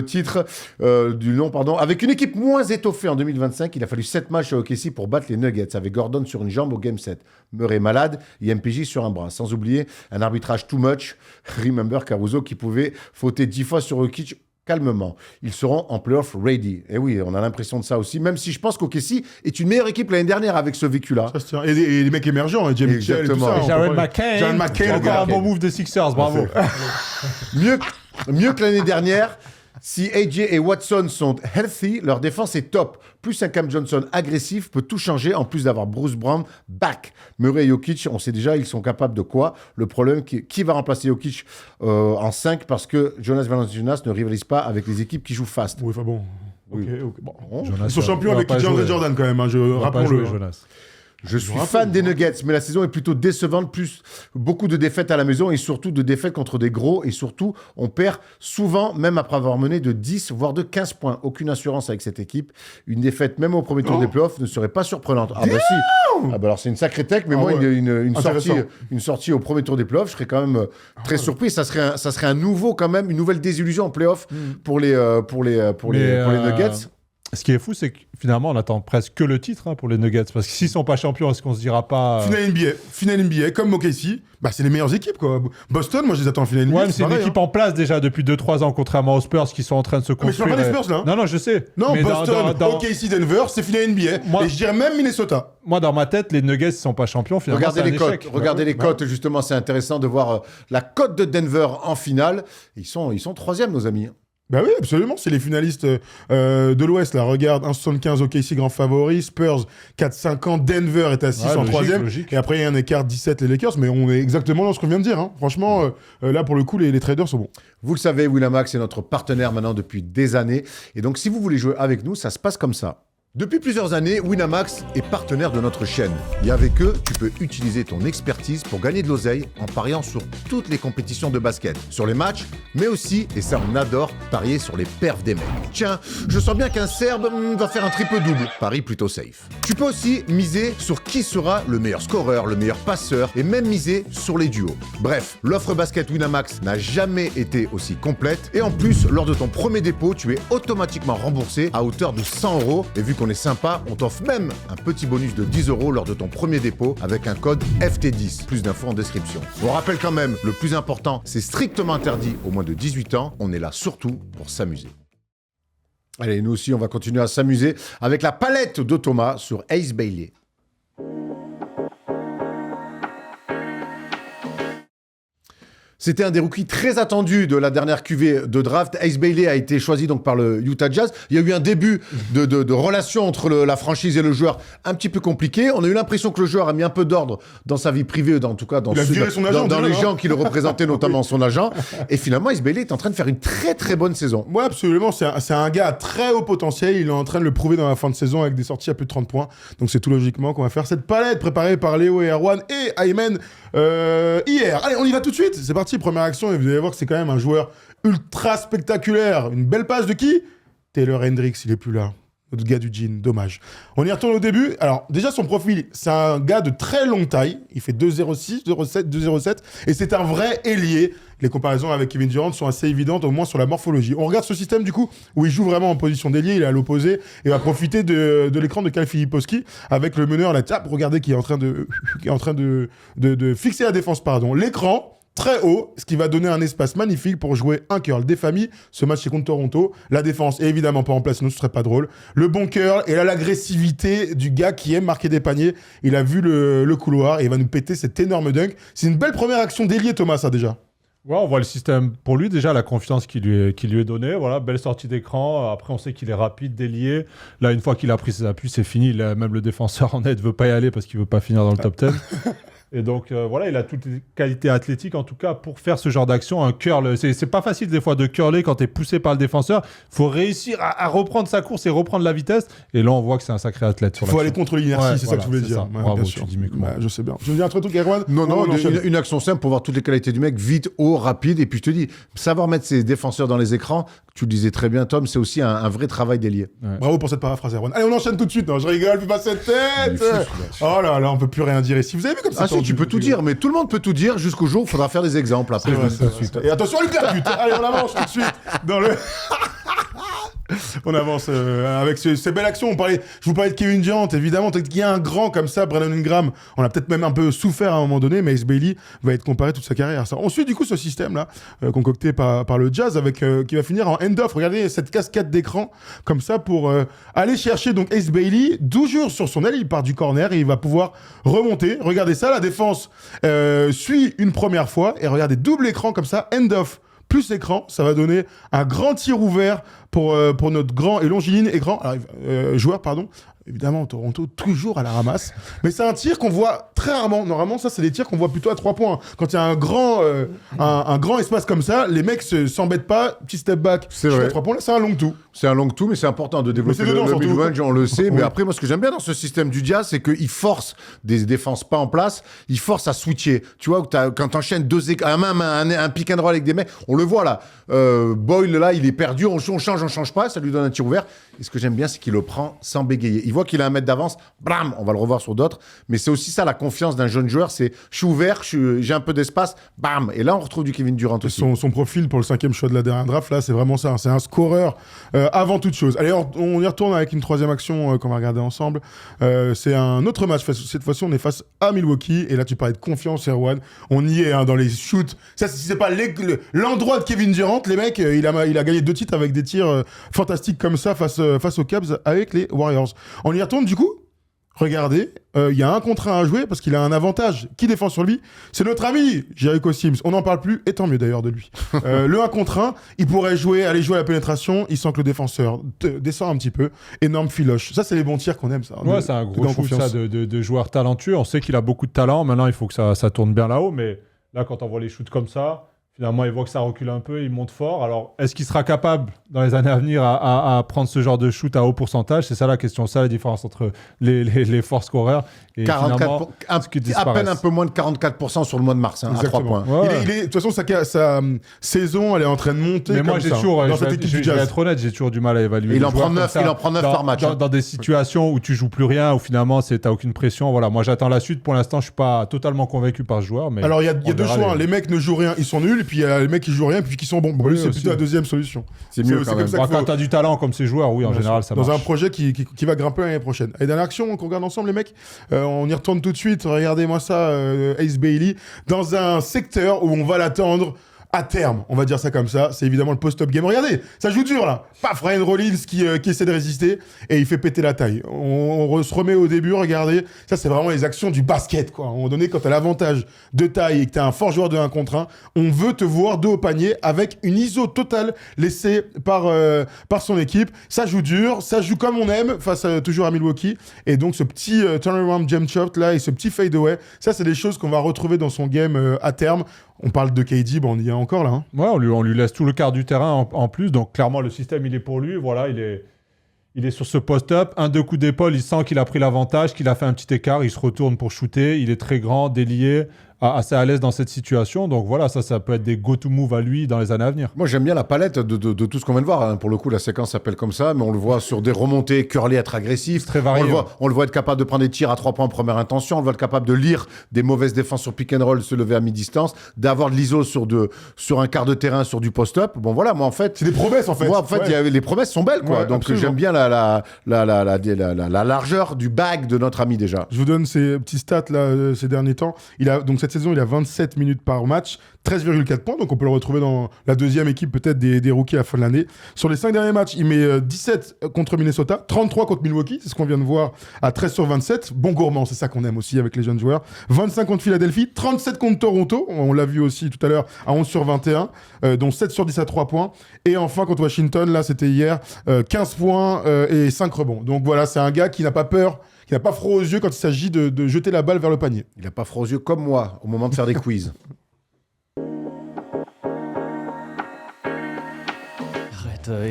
titre du nom, pardon. Avec une équipe moins étoffée en 2025, il a fallu 7 matchs à OKC pour battre les Nuggets, avec Gordon sur une jambe au Game 7, Murray malade et MPJ sur un bras. Sans oublier un arbitrage too much, remember Caruso, qui pouvait fauter 10 fois sur Jokic calmement. Ils seront en playoff ready. Et oui, on a l'impression de ça aussi, même si je pense qu'OKC est une meilleure équipe l'année dernière avec ce vécu-là. Et les mecs émergents, Jay Mitchell et tout ça. Jaren McCain, encore un bon move des Sixers, bravo. Mieux que l'année dernière, si AJ et Watson sont healthy, leur défense est top. Plus un Cam Johnson agressif peut tout changer, en plus d'avoir Bruce Brown back. Murray et Jokic, on sait déjà, ils sont capables de quoi. Le problème, qui va remplacer Jokic en 5, parce que Jonas Valanciunas ne rivalise pas avec les équipes qui jouent fast. Oui, enfin bon. Ok. Bon. Ils sont champions avec DeAndre Jordan quand même, rappelons-le. Je suis fan des Nuggets, mais la saison est plutôt décevante. Beaucoup de défaites à la maison et surtout de défaites contre des gros. Et surtout, on perd souvent, même après avoir mené de 10, voire de 15 points. Aucune assurance avec cette équipe. Une défaite, même au premier tour des playoffs, ne serait pas surprenante. Ah bah si. Ah bah alors c'est une sacrée tech, mais moi, une sortie au premier tour des playoffs, je serais quand même très surpris. Ça serait un nouveau, quand même, une nouvelle désillusion en playoffs pour les Nuggets. Ce qui est fou, c'est que finalement, on attend presque que le titre pour les Nuggets. Parce que s'ils sont pas champions, est-ce qu'on se dira pas... Finale NBA, comme OKC, c'est les meilleures équipes, quoi. Boston, moi, je les attends en finale NBA. Ouais, mais c'est une équipe en place déjà depuis 2-3 ans, contrairement aux Spurs qui sont en train de se construire. Mais je parle pas des Spurs, là. Non, je sais. Non, mais Boston, OKC, Denver, c'est finale NBA. Et je dirais même Minnesota. Moi, dans ma tête, les Nuggets, ils sont pas champions, finalement. Regardez les cotes, justement, c'est intéressant de voir la cote de Denver en finale. Ils sont 3e, nos amis. Bah oui, absolument, c'est les finalistes de l'Ouest, là, regarde, 1,75 OKC grand favori, Spurs 4,50, Denver est à 6 en 3e, et après il y a un écart 17 les Lakers, mais on est exactement dans ce qu'on vient de dire, hein. Franchement, là pour le coup, les traders sont bons. Vous le savez, Winamax est notre partenaire maintenant depuis des années, et donc si vous voulez jouer avec nous, ça se passe comme ça. Depuis plusieurs années, Winamax est partenaire de notre chaîne. Et avec eux, tu peux utiliser ton expertise pour gagner de l'oseille en pariant sur toutes les compétitions de basket. Sur les matchs, mais aussi, et ça on adore, parier sur les perfs des mecs. Tiens, je sens bien qu'un Serbe va faire un triple-double. Paris plutôt safe. Tu peux aussi miser sur qui sera le meilleur scoreur, le meilleur passeur, et même miser sur les duos. Bref, l'offre basket Winamax n'a jamais été aussi complète. Et en plus, lors de ton premier dépôt, tu es automatiquement remboursé à hauteur de 100 €. Et vu qu'on est sympa, on t'offre même un petit bonus de 10 € lors de ton premier dépôt avec un code FT10. Plus d'infos en description. On rappelle quand même, le plus important, c'est strictement interdit aux moins de 18 ans. On est là surtout pour s'amuser. Allez, nous aussi, on va continuer à s'amuser avec la palette de Thomas sur Ace Bailey. C'était un des rookies très attendus de la dernière QV de draft. Ace Bailey a été choisi donc par le Utah Jazz. Il y a eu un début de relation entre la franchise et le joueur un petit peu compliqué. On a eu l'impression que le joueur a mis un peu d'ordre dans sa vie privée, en tout cas dans les gens qui le représentaient, notamment son agent. Et finalement, Ace Bailey est en train de faire une très très bonne saison. Ouais, absolument. C'est un gars à très haut potentiel. Il est en train de le prouver dans la fin de saison avec des sorties à plus de 30 points. Donc c'est tout logiquement qu'on va faire cette palette préparée par Léo et Erwan et Ayman hier. Allez, on y va tout de suite. C'est parti. Première action, et vous allez voir que c'est quand même un joueur ultra spectaculaire. Une belle passe de qui ? Taylor Hendricks, il est plus là. Notre gars du jean, dommage. On y retourne au début. Alors, déjà, son profil, c'est un gars de très longue taille. Il fait 2,06, 2,07, 2,07. Et c'est un vrai ailier. Les comparaisons avec Kevin Durant sont assez évidentes, au moins sur la morphologie. On regarde ce système, du coup, où il joue vraiment en position d'ailier. Il est à l'opposé et va profiter de l'écran de Kyle Filipowski avec le meneur, la tape. Regardez, qui est en train de fixer la défense, pardon. L'écran très haut, ce qui va donner un espace magnifique pour jouer un curl des familles. Ce match, c'est contre Toronto. La défense est évidemment pas en place, sinon ce serait pas drôle. Le bon curl et là, l'agressivité du gars qui aime marquer des paniers. Il a vu le couloir et il va nous péter cet énorme dunk. C'est une belle première action d'ailier, Thomas, ça, déjà. Ouais, on voit le système pour lui, déjà, la confiance qui lui est donnée. Voilà, belle sortie d'écran. Après, on sait qu'il est rapide, délié. Là, une fois qu'il a pris ses appuis, c'est fini. Même le défenseur en net veut pas y aller parce qu'il veut pas finir dans le top 10. Et donc, voilà, il a toutes les qualités athlétiques, en tout cas, pour faire ce genre d'action. Un curl, c'est pas facile, des fois, de curler quand t'es poussé par le défenseur. Il faut réussir à reprendre sa course et reprendre la vitesse. Et là, on voit que c'est un sacré athlète. Il faut aller contre l'inertie, c'est ça que tu voulais dire. Ouais, bravo, bien sûr. Je sais bien. Tu veux dire un truc, Erwan ? Non, une action simple pour voir toutes les qualités du mec, vite, haut, rapide. Et puis, je te dis, savoir mettre ses défenseurs dans les écrans, tu le disais très bien, Tom, c'est aussi un vrai travail d'ailier. Ouais. Bravo pour cette paraphrase, Erwan. Allez, on enchaîne tout de suite. Non, je rigole, fais pas cette tête. Oh là là, on peut plus rien dire ici. Vous avez vu comme ça ? Ah si, tu peux tout dire, mais tout le monde peut tout dire jusqu'au jour où il faudra faire des exemples. Après, tout de suite. Et attention à l'uppercut. Allez, on avance tout de suite dans le... On avance avec ces belles actions. Je vous parlais de Kevin Durant, évidemment. Il y a un grand comme ça, Brandon Ingram. On a peut-être même un peu souffert à un moment donné, mais Ace Bailey va être comparé toute sa carrière à ça. On suit du coup ce système-là, concocté par le Jazz, qui va finir en end-off. Regardez cette cascade d'écran comme ça pour aller chercher donc Ace Bailey, toujours sur son aile. Il part du corner et il va pouvoir remonter. Regardez ça, la défense suit une première fois. Et regardez, double écran comme ça, end-off plus écran, ça va donner un grand tir ouvert pour notre grand et longiligne joueur, pardon. Évidemment, Toronto, toujours à la ramasse. Mais c'est un tir qu'on voit très rarement. Normalement, ça, c'est des tirs qu'on voit plutôt à 3 points. Quand il y a un grand espace comme ça, les mecs s'embêtent pas. Petit step back. C'est vrai. À 3 points, là, c'est un long tout. C'est un long tout, mais c'est important de développer le mid-range, on le sait. Mais après, moi, ce que j'aime bien dans ce système du Jazz, c'est qu'il force des défenses pas en place. Il force à switcher. Tu vois, quand t'enchaînes un pick and roll avec des mecs, on le voit là. Boyle, là, il est perdu. On change pas. Ça lui donne un tir ouvert. Et ce que j'aime bien, c'est qu'il le prend sans bégayer. Il voit qu'il a 1 mètre d'avance, blam, on va le revoir sur d'autres. Mais c'est aussi ça la confiance d'un jeune joueur, c'est je suis ouvert, j'ai un peu d'espace, bam. Et là, on retrouve du Kevin Durant aussi. Son profil pour le 5e choix de la dernière draft, là, c'est vraiment ça. C'est un scoreur avant toute chose. Allez, on y retourne avec une 3e action qu'on va regarder ensemble. C'est un autre match. Cette fois-ci, on est face à Milwaukee. Et là, tu parlais de confiance, Erwan. On y est dans les shoots. Ça, si c'est pas l'endroit de Kevin Durant, les mecs, il a gagné 2 titres avec des tirs fantastiques comme ça face aux Cavs avec les Warriors. On y retourne du coup. Regardez, il y a 1 contre 1 à jouer parce qu'il a un avantage. Qui défend sur lui? C'est notre ami Jericho Sims. On n'en parle plus, et tant mieux d'ailleurs de lui. Le 1 contre 1, il pourrait aller jouer à la pénétration. Il sent que le défenseur descend un petit peu. Énorme filoche. Ça, c'est les bons tirs qu'on aime, ça. Ouais, c'est un gros shoot ça, de joueurs talentueux. On sait qu'il a beaucoup de talent. Maintenant, il faut que ça tourne bien là-haut. Mais là, quand on voit les shoots comme ça, finalement, il voit que ça recule un peu, il monte fort. Alors, est-ce qu'il sera capable, dans les années à venir, à prendre ce genre de shoot à haut pourcentage? C'est ça la question, ça la différence entre les force scoreurs et 44 à peine un peu moins de 44% sur le mois de mars, à 3 points. Ouais. De toute façon, sa saison, elle est en train de monter. Mais moi, j'ai toujours, dans cette équipe du Jazz. Je vais être honnête, j'ai toujours du mal à évaluer. Il en prend 9 par match. Dans des situations où tu joues plus rien, où finalement, t'as aucune pression. Voilà, moi, j'attends la suite. Pour l'instant, je suis pas totalement convaincu par ce joueur. Mais alors, il y a 2 choix. Les mecs ne jouent rien, ils sont nuls. Et puis, il y a les mecs qui jouent rien, puis qui sont bons. Bon, c'est plutôt la 2e solution. C'est mieux quand même. Quand t'as du talent comme ces joueurs, oui, en général, ça marche. Dans un projet qui va grimper l'année prochaine. Et dernière action qu'on regarde ensemble, les mecs, on y retourne tout de suite. Regardez-moi ça, Ace Bailey, dans un secteur où on va l'attendre à terme, on va dire ça comme ça. C'est évidemment le post-up game. Regardez, ça joue dur là. Paf, Ryan Rollins qui essaie de résister et il fait péter la taille. On se remet au début, regardez. Ça, c'est vraiment les actions du basket, quoi. À un moment donné, quand t'as l'avantage de taille et que t'as un fort joueur de 1 contre 1, on veut te voir dos au panier avec une ISO totale laissée par son équipe. Ça joue dur, ça joue comme on aime face toujours à Milwaukee. Et donc, ce petit turnaround jump shot là et ce petit fade away, ça, c'est des choses qu'on va retrouver dans son game à terme. On parle de KD, on y est encore là. Hein. Ouais, on lui laisse tout le quart du terrain en plus. Donc, clairement, le système, il est pour lui. Voilà, il est sur ce post-up. 1-2 coups d'épaule, il sent qu'il a pris l'avantage, qu'il a fait un petit écart. Il se retourne pour shooter. Il est très grand, délié, assez à l'aise dans cette situation. Donc voilà, ça peut être des go-to-move à lui dans les années à venir. Moi, j'aime bien la palette de tout ce qu'on vient de voir. Hein. Pour le coup, la séquence s'appelle comme ça, mais on le voit sur des remontées, curly, être agressif. Très varié. On le voit être capable de prendre des tirs à 3 points en première intention. On le voit être capable de lire des mauvaises défenses sur pick and roll, se lever à mi-distance, d'avoir de l'ISO sur un quart de terrain, sur du post-up. Bon, voilà, moi, en fait... C'est des promesses, en fait. Moi, en fait, les promesses sont belles, quoi. Ouais, donc, absolument. J'aime bien la largeur du bag de notre ami, déjà. Je vous donne ces petits stats, là, ces derniers temps. Donc, cette saison, il a 27 minutes par match, 13,4 points, donc on peut le retrouver dans la 2e équipe peut-être des rookies à la fin de l'année. Sur les 5 derniers matchs, il met 17 contre Minnesota, 33 contre Milwaukee, c'est ce qu'on vient de voir à 13 sur 27. Bon gourmand, c'est ça qu'on aime aussi avec les jeunes joueurs. 25 contre Philadelphie, 37 contre Toronto, on l'a vu aussi tout à l'heure à 11 sur 21, dont 7 sur 10 à 3 points. Et enfin contre Washington, là c'était hier, 15 points et 5 rebonds. Donc voilà, c'est un gars qui n'a pas peur, qui n'a pas froid aux yeux quand il s'agit de jeter la balle vers le panier. Il n'a pas froid aux yeux comme moi au moment de faire des quiz.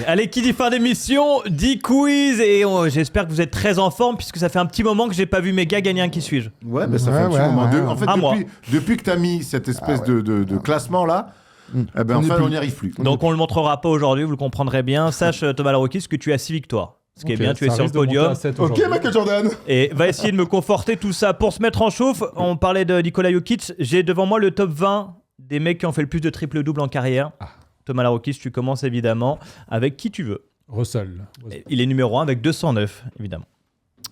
Allez, qui dit fin d'émission, dit quiz. Et j'espère que vous êtes très en forme puisque ça fait un petit moment que j'ai pas vu mes gars gagner un qui suis-je. Ouais, mais ça fait un petit moment. En fait, depuis que tu as mis cette espèce de classement là, eh ben, enfin, on n'y arrive plus. Donc on le montrera pas aujourd'hui, vous le comprendrez bien. Sache, Thomas Larocquis, que tu as 6 victoires. Ce qui est bien, tu es sur le podium. Ok, Michael Jordan. Et va essayer de me conforter tout ça. Pour se mettre en chauffe, on parlait de Nikola Jokic. J'ai devant moi le top 20 des mecs qui ont fait le plus de triple-double en carrière. Thomas Larocquis, tu commences évidemment avec qui tu veux. Russell. Il est numéro 1 avec 209, évidemment.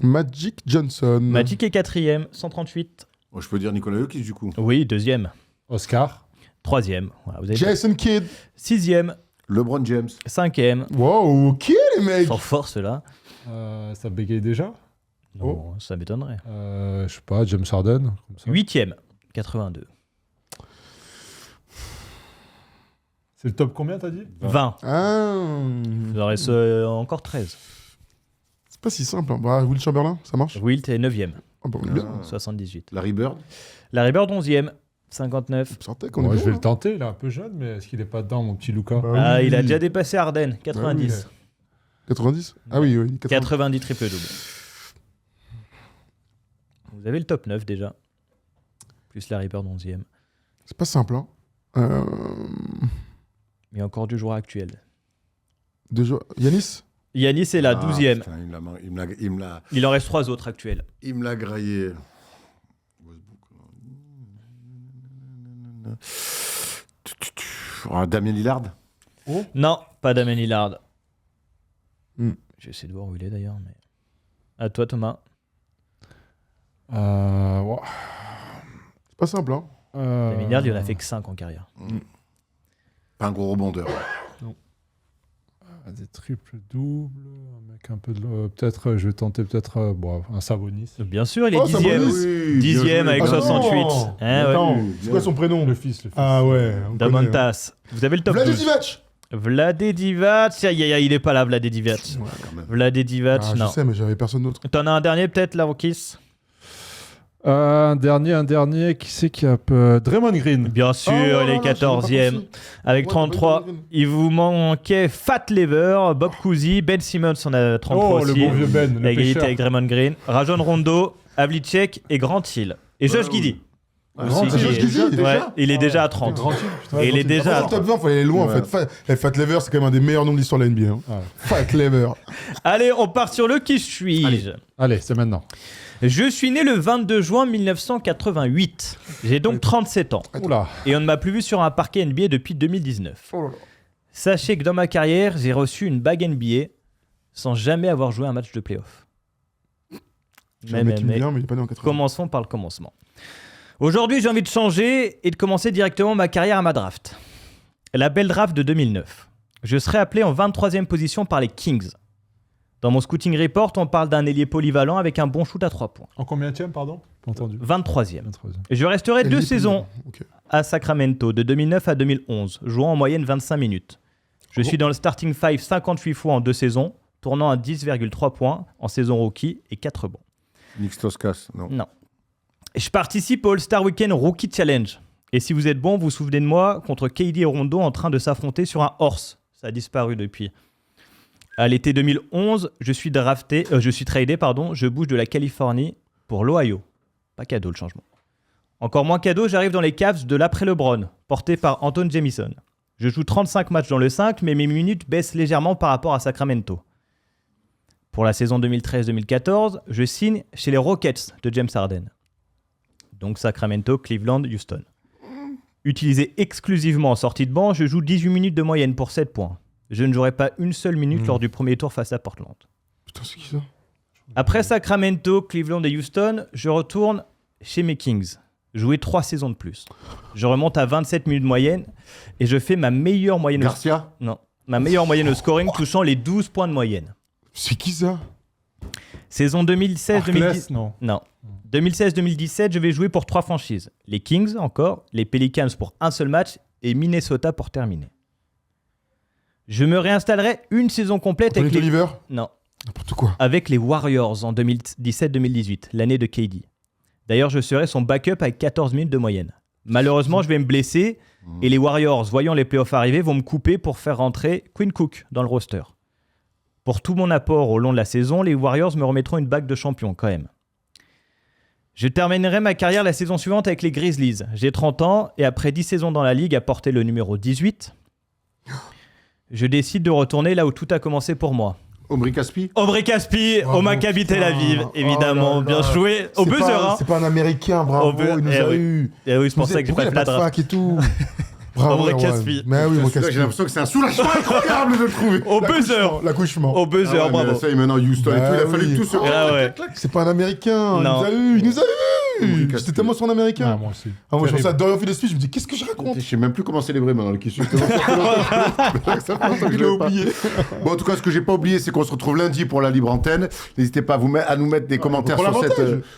Magic Johnson. Magic est 4e, 138. Bon, je peux dire Nikola Jokic du coup. Oui, 2e. Oscar. 3e. Voilà, vous avez Jason Kidd. 6e. LeBron James. 5e. Wow, ok les mecs. Sans force là. Ça bégaye déjà. Non, ça m'étonnerait. Je sais pas, James Harden. 8e, 82. C'est le top combien, t'as dit ? 20. Ah. Il en reste encore 13. C'est pas si simple. Hein. Will Chamberlain, ça marche? Wilt est 9e. Ah, bah, on est bien. 78. Larry Bird. Larry Bird 11e. 59. On est Ouais, bien, je vais hein. le tenter, il est un peu jeune, mais est-ce qu'il est pas dedans, mon petit Luca? Bah oui. Il a déjà dépassé Harden. 90. 90? Ah oui, 90. 90 triple-double. Vous avez le top 9 déjà. Plus Larry Bird 11e. C'est pas simple, hein. Il y a encore du joueur actuel. Yanis? Yanis est là, 12e. Putain, Il en reste 3 autres actuels. il me l'a graillé. Damien Lillard. Non, pas Damien Lillard. Hmm. J'essaie de voir où il est d'ailleurs. Mais... À toi, Thomas. Ouais. C'est pas simple, hein. Damien Lillard, il en a fait que 5 en carrière. Pas un gros rebondeur. Des triples-doubles, un mec un peu de... peut-être, je vais tenter un Sabonis. Bien sûr, il est Oh, 10e. Sabonis. Oui, 10e avec Ah 68. non. Ouais. C'est quoi son prénom? Le fils. Ah ouais. on connaît, Damantas. Vous avez le top 12. Vlade Divac. Vlade Divac. Il est pas là, Vlade Divac. Ouais, quand même. Vlade Divac, Ah, je non. sais, mais j'avais personne d'autre. T'en as un dernier peut-être, Larokis? Un dernier, qui c'est qui a Draymond Green. Bien sûr, Oh, il est non, 14e. Avec 33. Il vous manquait Fat Lever, Bob Cousy, Ben Simmons en a 33 Oh, le aussi. bon vieux Ben, le Égalité pêcheur. avec Draymond Green. Rajon Rondo, Havlicek et Grant Hill. Et Josh Giddey. Grand Aussi, Hill. qui est- Josh Giddey, ouais, déjà il est déjà à 30. Grand Hill, putain. Et il est déjà à Dans le top 20, il faut aller loin, Ouais. en fait. Fat Lever, c'est quand même un des meilleurs noms de l'histoire de la NBA. Hein. Ouais. Fat Lever. Allez, on part sur le qui suis-je. Allez, c'est maintenant. Je suis né le 22 juin 1988. J'ai donc 37 ans. Oula. Et on ne m'a plus vu sur un parquet NBA depuis 2019. Oh là là. Sachez que dans ma carrière, j'ai reçu une bague NBA sans jamais avoir joué un match de playoff. J'ai un mec qui me vient, mais il est pas né en 80. Commençons par le commencement. Aujourd'hui, j'ai envie de changer et de commencer directement ma carrière à ma draft. La belle draft de 2009. Je serai appelé en 23e position par les Kings. Dans mon scouting report, on parle d'un ailier polyvalent avec un bon shoot à 3 points. En combienième, pardon? Pas entendu. 23e. 23e. Je resterai 2 saisons Ok. à Sacramento, de 2009 à 2011, jouant en moyenne 25 minutes. Je suis dans le starting 5 58 fois en 2 saisons, tournant à 10,3 points en saison rookie et 4 rebonds. Nick Stauskas, non. Non. Je participe au All-Star Weekend Rookie Challenge. Et si vous êtes bon, vous vous souvenez de moi contre KD et Rondo en train de s'affronter sur un horse. Ça a disparu depuis. À l'été 2011, je suis tradé, je bouge de la Californie pour l'Ohio. Pas cadeau le changement. Encore moins cadeau, j'arrive dans les Cavs de l'après LeBron, porté par Anton Jamison. Je joue 35 matchs dans le 5, mais mes minutes baissent légèrement par rapport à Sacramento. Pour la saison 2013-2014, je signe chez les Rockets de James Harden. Donc Sacramento, Cleveland, Houston. Utilisé exclusivement en sortie de banc, je joue 18 minutes de moyenne pour 7 points. Je ne jouerai pas une seule minute lors du premier tour face à Portland. Putain, c'est qui ça? Après Sacramento, Cleveland et Houston, je retourne chez mes Kings. Jouer 3 saisons de plus. Je remonte à 27 minutes de moyenne et je fais ma meilleure moyenne Garcia. ma meilleure moyenne au scoring, touchant les 12 points de moyenne. C'est qui ça? Saison 2016-2017. Arclès, non. Non. 2016-2017, je vais jouer pour 3 franchises. Les Kings encore, les Pelicans pour un seul match et Minnesota pour terminer. Je me réinstallerai une saison complète Anthony avec les... Oliver? Non. N'importe quoi. Avec les Warriors en 2017-2018, l'année de KD. D'ailleurs, je serai son backup avec 14 minutes de moyenne. Malheureusement, je vais me blesser et les Warriors, voyant les playoffs arriver, vont me couper pour faire rentrer Quinn Cook dans le roster. Pour tout mon apport au long de la saison, les Warriors me remettront une bague de champion quand même. Je terminerai ma carrière la saison suivante avec les Grizzlies. J'ai 30 ans et après 10 saisons dans la ligue à porter le numéro 18, je décide de retourner là où tout a commencé pour moi. Omri Caspi. Aubry Caspi, Bravo, au Maccabi Tel Aviv, putain. évidemment, Oh là bien là. joué. Au C'est buzzer, pas- hein. C'est pas un Américain, bravo, Au buzzer, il nous eh a oui. eu. Et oui, c'est pour ça que j'ai Pourquoi pas il n'y fait a la pas de draft. fac et tout? Bravo, Aubry Erwan. Caspi. Mais oui, mon J'ai Caspi. l'impression que c'est un soulagement incroyable de le trouver. Au buzzer. L'accouchement. Au buzzer, Ah ouais, mais bravo. Ça y est, maintenant Houston et Bah tout, il a fallu oui. que tout se. Ah ouais. C'est pas un Américain. Non. Il nous a eu. J'étais tellement son américain. Moi aussi. Moi, je pense à Dorian Finney-Smith, je me dis, qu'est-ce que je raconte? Je sais même plus comment célébrer maintenant le question. Il a oublié. Bon, en tout cas, ce que j'ai pas oublié, c'est qu'on se retrouve lundi pour la libre antenne. N'hésitez pas à nous mettre des commentaires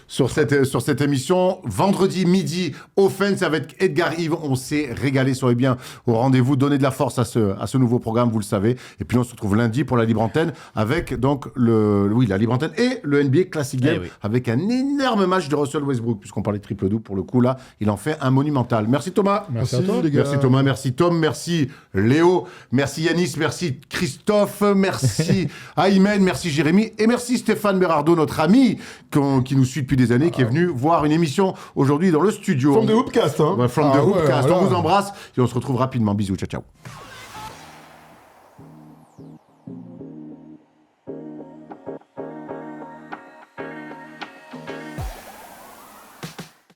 sur cette émission. Vendredi midi, Offense avec Edgar Yves. On s'est régalé, soyez bien au rendez-vous. Donnez de la force à ce nouveau programme, vous le savez. Et puis on se retrouve lundi pour la libre antenne avec donc la libre antenne et le NBA Classic Game avec un énorme match de Russell Westbrook, puisqu'on parlait de triple-double pour le coup là, il en fait un monumental. Merci Thomas. Merci à toi les gars. Merci Thomas, merci Tom, merci Léo, merci Yanis, merci Christophe, merci Aymen, merci Jérémy et merci Stéphane Berardo, notre ami qui nous suit depuis des années, qui est venu voir une émission aujourd'hui dans le studio. From the Hoopcast, hein. From the Hoopcast. On vous embrasse et on se retrouve rapidement. Bisous, ciao ciao.